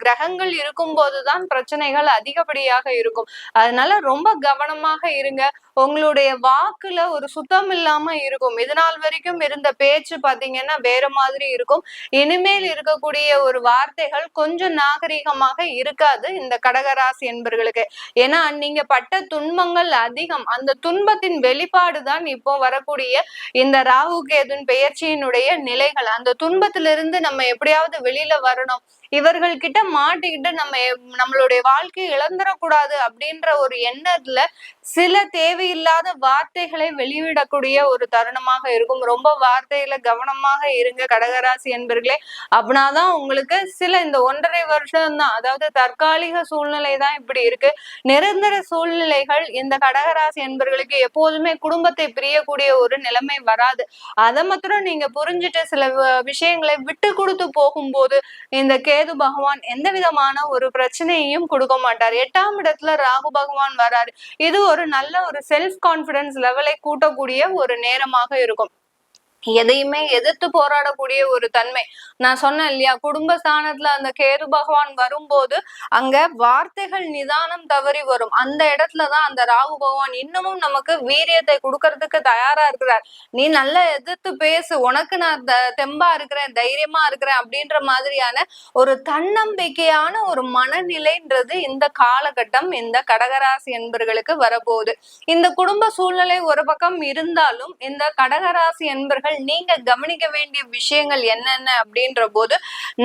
கிரகங்கள் இருக்கும் போதுதான் பிரச்சனைகள் அதிகப்படியாக இருக்கும். அதனால ரொம்ப கவனமாக இருங்க. உங்களுடைய வாக்குல ஒரு சுத்தம் இல்லாம இருக்கும். இது நாள் வரைக்கும் இருந்த பேச்சு பாத்தீங்கன்னா வேற மாதிரி இருக்கும். இனிமேல் இருக்கக்கூடிய ஒரு வார்த்தைகள் கொஞ்சம் நாகரிகமாக இருக்காது இந்த கடகராசி என்பர்களுக்கு. ஏன்னா நீங்க பட்ட துன்பங்கள் அதிகம். அந்த துன்பத்தின் வெளிப்பாடுதான் இப்போ வரக்கூடிய இந்த ராகு கேதுன் பெயர்ச்சியினுடைய நிலைகள். அந்த துன்பத்திலிருந்து நம்ம எப்படியாவது வெளியில வரணும், இவர்கள் கிட்ட மாட்டிக்கிட்டு நம்மளுடைய வாழ்க்கையை இழந்துடக்கூடாது அப்படின்ற ஒரு எண்ணத்துல சில தேவையில்லாத வார்த்தைகளை வெளியிடக்கூடிய ஒரு தருணமாக இருக்கும். ரொம்ப வார்த்தையில கவனமாக இருங்க கடகராசி என்பர்களே. அப்படின்னாதான் உங்களுக்கு சில இந்த 1.5 வருஷம் தான், அதாவது தற்காலிக சூழ்நிலை தான் இப்படி இருக்கு. நிரந்தர சூழ்நிலைகள் இந்த கடகராசி என்பர்களுக்கு எப்போதுமே குடும்பத்தை பிரியக்கூடிய ஒரு நிலைமை வராது. அதை மாத்திரம் நீங்க புரிஞ்சுட்டு சில விஷயங்களை விட்டு கொடுத்து போகும்போது இந்த கேது பகவான் எந்த விதமான ஒரு பிரச்சனையையும் கொடுக்க மாட்டார். 8ஆம் இடத்துல ராகு பகவான் வராரு. இது ஒரு நல்ல ஒரு செல்ஃப் கான்பிடன்ஸ் லெவலை கூட்டக்கூடிய ஒரு நேரமாக இருக்கும். எதையுமே எதிர்த்து போராடக்கூடிய ஒரு தன்மை. நான் சொன்னேன் இல்லையா, குடும்பஸ்தானத்துல அந்த கேது பகவான் வரும்போது அங்க வார்த்தைகள் நிதானம் தவறி வரும். அந்த இடத்துலதான் அந்த ராகு பகவான் இன்னமும் நமக்கு வீரியத்தை கொடுக்கறதுக்கு தயாரா இருக்கிறார். நீ நல்லா எதிர்த்து பேசு, உனக்கு நான் தெம்பா இருக்கிறேன், தைரியமா இருக்கிறேன் அப்படின்ற மாதிரியான ஒரு தன்னம்பிக்கையான ஒரு மனநிலைன்றது இந்த காலகட்டம் இந்த கடகராசி என்பர்களுக்கு வரப்போகுது. இந்த குடும்ப சூழ்நிலை ஒரு பக்கம் இருந்தாலும் இந்த கடகராசி என்பர்கள் நீங்க கவனிக்க வேண்டிய விஷயங்கள் என்னென்ன அப்படின்ற போது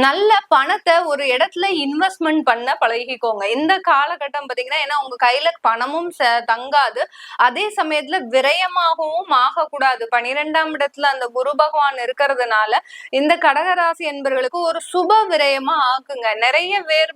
நல்ல பணத்தை ஒரு இடத்துல இன்வெஸ்ட்மெண்ட் பண்ண பழகிக்கோங்க இந்த காலகட்டம் பாத்தீங்கன்னா. ஏன்னா உங்க கையில பணமும் தங்காது, அதே சமயத்துல விரயமாகவும் ஆகக்கூடாது. 12ஆம் இடத்துல அந்த குரு பகவான் இருக்கிறதுனால இந்த கடகராசி என்பவர்களுக்கு ஒரு சுப விரயமா ஆக்குங்க. நிறைய பேர்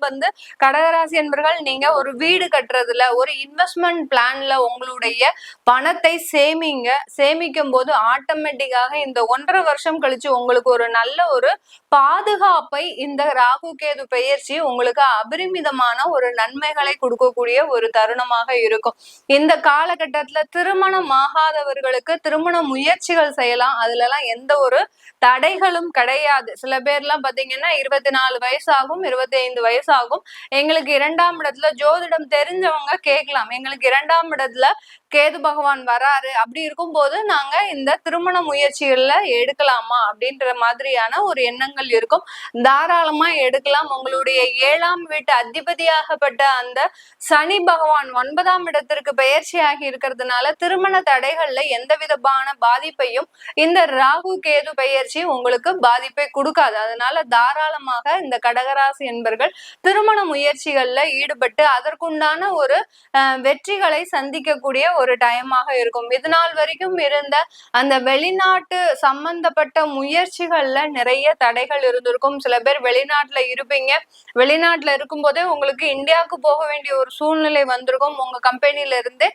கடகராசி என்பவர்கள் நீங்க ஒரு வீடு கட்டுறதுல ஒரு இன்வெஸ்ட்மெண்ட் பிளான்ல உங்களுடைய பணத்தை சேமிங்க. சேமிக்கும் போது ஆட்டோமேட்டிக்காக இந்த 1.5 வருஷம் கழிச்சு உங்களுக்கு ஒரு நல்ல ஒரு பாதுகாப்பை இந்த ராகு கேது பெயர்ச்சி உங்களுக்கு அபரிமிதமான ஒரு நன்மைகளை கொடுக்கக்கூடிய ஒரு தருணமாக இருக்கும். இந்த காலகட்டத்துல திருமணம் ஆகாதவர்களுக்கு திருமண முயற்சிகள் செய்யலாம். அதுல எல்லாம் எந்த ஒரு தடைகளும் கிடையாது. சில பேர்லாம் பாத்தீங்கன்னா 24 வயசாகும், 25 வயசாகும், எங்களுக்கு 2ஆம் இடத்துல ஜோதிடம் தெரிஞ்சவங்க கேட்கலாம், எங்களுக்கு 2ஆம் இடத்துல கேது பகவான் வராரு. அப்படி இருக்கும்போது நாங்க இந்த திருமண முயற்சிகள்ல எடுக்கலாமா அப்படின்ற மாதிரியான ஒரு எண்ணங்கள் இருக்கும். தாராளமா எடுக்கலாம். உங்களுடைய 7ஆம் வீட்டு அதிபதியாகப்பட்ட அந்த சனி பகவான் 9ஆம் இடத்திற்கு பெயர்ச்சியாகி இருக்கிறதுனால திருமண தடைகள்ல எந்த விதமான பாதிப்பையும் இந்த ராகு கேது பெயர்ச்சி உங்களுக்கு பாதிப்பை கொடுக்காது. அதனால தாராளமாக இந்த கடகராசி என்பர்கள் திருமண முயற்சிகள்ல ஈடுபட்டு அதற்குண்டான ஒரு வெற்றிகளை சந்திக்கக்கூடிய ஒரு டைமாக இருக்கும். இது நாள் வரைக்கும் இருந்த அந்த வெளிநாட்டு சம்பந்தப்பட்ட முயற்சிகள்ல நிறைய தடைகள் இருந்திருக்கும். சில பேர் வெளிநாட்டுல இருப்பீங்க. வெளிநாட்டுல இருக்கும் போதே உங்களுக்கு இந்தியாவுக்கு போக வேண்டிய ஒரு சூழ்நிலை வந்திருக்கும். உங்க கம்பெனில இருந்து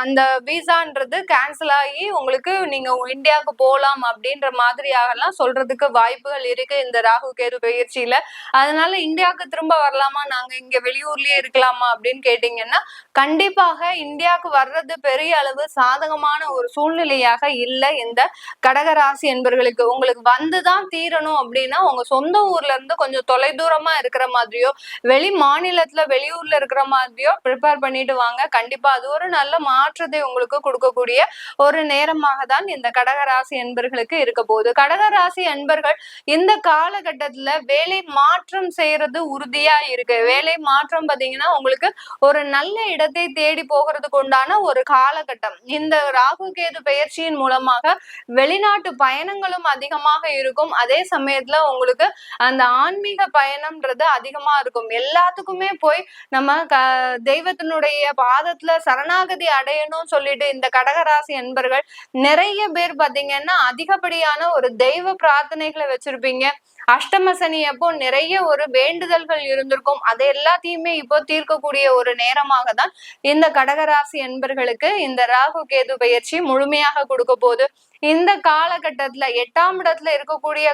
அந்த விசான்றது கேன்சல் ஆகி உங்களுக்கு நீங்க இந்தியாவுக்கு போகலாம் அப்படின்ற மாதிரியாகலாம் சொல்றதுக்கு வாய்ப்புகள் இருக்கு இந்த ராகு கேது பயிற்சியில. அதனால இந்தியாவுக்கு திரும்ப வரலாமா, நாங்க இங்க வெளியூர்லயே இருக்கலாமா அப்படின்னு கேட்டீங்கன்னா கண்டிப்பாக இந்தியாவுக்கு வர்றது பெரிய அளவு சாதகமான ஒரு சூழ்நிலையாக இல்லை இந்த கடகராசி என்பர்களுக்கு. உங்களுக்கு வந்துதான் தீரணும் அப்படின்னா உங்க சொந்த ஊர்ல இருந்து கொஞ்சம் தொலைதூரமா இருக்கிற மாதிரியோ வெளி மாநிலத்துல வெளியூர்ல இருக்கிற மாதிரியோ ப்ரிப்பேர் பண்ணிட்டு வாங்க. கண்டிப்பா அது ஒரு நல்ல மாற்றத்தை உங்களுக்கு கொடுக்கக்கூடிய ஒரு நேரமாக தான் இந்த கடகராசி என்பர்களுக்கு இருக்க போகுது. கடகராசி என்பர்கள் இந்த காலகட்டத்துல வேலை மாற்றம் செய்யறது உறுதியா இருக்கு. வேலை மாற்றம் பாத்தீங்கன்னா உங்களுக்கு ஒரு நல்ல இடத்தை தேடி போகிறதுக்கு உண்டான ஒரு காலகட்டம். இந்த ராகு கேது பெயர்ச்சியின் மூலமாக வெளிநாட்டு பயணங்களும் அதிகமாக இருக்கும். அதே சமயத்துல உங்களுக்கு அந்த ஆன்மீக பயணம்ன்றது அதிகமா இருக்கும். எல்லாத்துக்குமே போய் நம்ம தெய்வத்தினுடைய பாதத்துல சரணாகதி அடையணும்னு சொல்லிட்டு இந்த கடகராசி என்பர்கள் நிறைய பேர் பாத்தீங்கன்னா அதிகப்படியான ஒரு தெய்வ பிரார்த்தனைகளை வச்சிருப்பீங்க. அஷ்டம சனி அப்போ நிறைய ஒரு வேண்டுதல்கள் இருந்திருக்கும். அது எல்லாத்தையுமே இப்போ தீர்க்கக்கூடிய ஒரு நேரமாக தான் இந்த கடகராசி என்பர்களுக்கு இந்த ராகு கேது பயிற்சி முழுமையாக கொடுக்க போகுது. இந்த காலகட்டத்துல 8ஆம் இடத்துல இருக்கக்கூடிய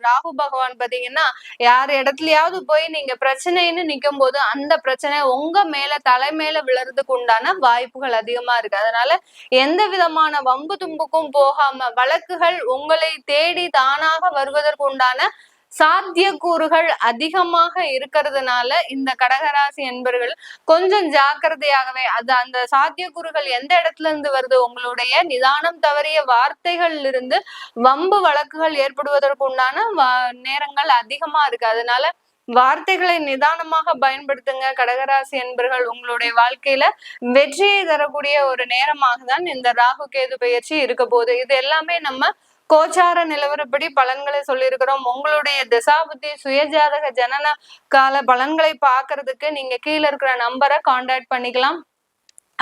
ராகு பகவான் பாத்தீங்கன்னா யார் இடத்துலயாவது போய் நீங்க பிரச்சனைன்னு நிக்கும் போது அந்த பிரச்சனை உங்க மேல தலைமையில விழறதுக்கு உண்டான வாய்ப்புகள் அதிகமா இருக்கு. அதனால எந்த விதமான வம்பு தும்புக்கும் போகாம வழக்குகள் உங்களை தேடி தானாக வருவதற்கு உண்டான சாத்தியக்கூறுகள் அதிகமாக இருக்கிறதுனால இந்த கடகராசி என்பர்கள் கொஞ்சம் ஜாக்கிரதையாகவே அந்த சாத்தியக்கூறுகள் எந்த இடத்துல இருந்து வருது, உங்களுடைய நிதானம் தவறிய வார்த்தைகள் இருந்து வம்பு வழக்குகள் ஏற்படுவதற்கு உண்டான நேரங்கள் அதிகமா இருக்கு. அதனால வார்த்தைகளை நிதானமாக பயன்படுத்துங்க கடகராசி என்பர்கள். உங்களுடைய வாழ்க்கையில வெற்றியை தரக்கூடிய ஒரு நேரமாக தான் இந்த ராகு கேது பயிற்சி இருக்க போகுது. இது எல்லாமே நம்ம கோச்சார நிலவரப்படி பலன்களை சொல்லியிருக்கிறோம். உங்களுடைய திசாபுத்தி சுயஜாதக ஜனன கால பலன்களை பாக்குறதுக்கு நீங்க கீழே இருக்கிற நம்பரை கான்டாக்ட் பண்ணிக்கலாம்.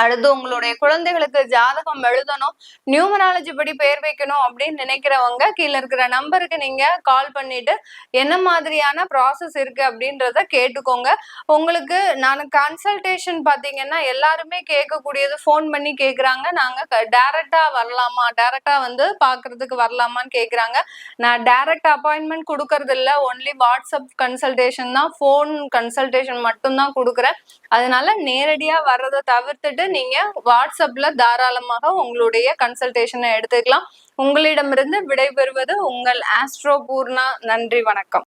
அடுத்து உங்களுடைய குழந்தைகளுக்கு ஜாதகம் எழுதணும், நியூமராலஜி படி பெயர் வைக்கணும் அப்படின்னு நினைக்கிறவங்க கீழே இருக்கிற நம்பருக்கு நீங்க கால் பண்ணிட்டு என்ன மாதிரியான ப்ராசஸ் இருக்கு அப்படின்றத கேட்டுக்கோங்க. உங்களுக்கு நான் கன்சல்டேஷன் பாத்தீங்கன்னா எல்லாருமே கேட்கக்கூடியது ஃபோன் பண்ணி கேட்குறாங்க, நாங்க டைரக்டா வரலாமா, டைரக்டா வந்து பாக்குறதுக்கு வரலாமான்னு கேட்குறாங்க. நான் டைரக்ட் அப்பாயின்மெண்ட் கொடுக்கறது இல்லை, ஒன்லி வாட்ஸ்அப் கன்சல்டேஷன் தான், ஃபோன் கன்சல்டேஷன் மட்டும்தான் கொடுக்குறேன். அதனால நேரடியா வர்றதை தவிர்த்துட்டு நீங்க வாட்ஸ்அப்ல தாராளமாக உங்களுடைய கன்சல்டேஷனை எடுத்துக்கலாம். உங்களிடமிருந்து விடைபெறுவது உங்கள் ஆஸ்ட்ரோ பூர்ணா. நன்றி, வணக்கம்.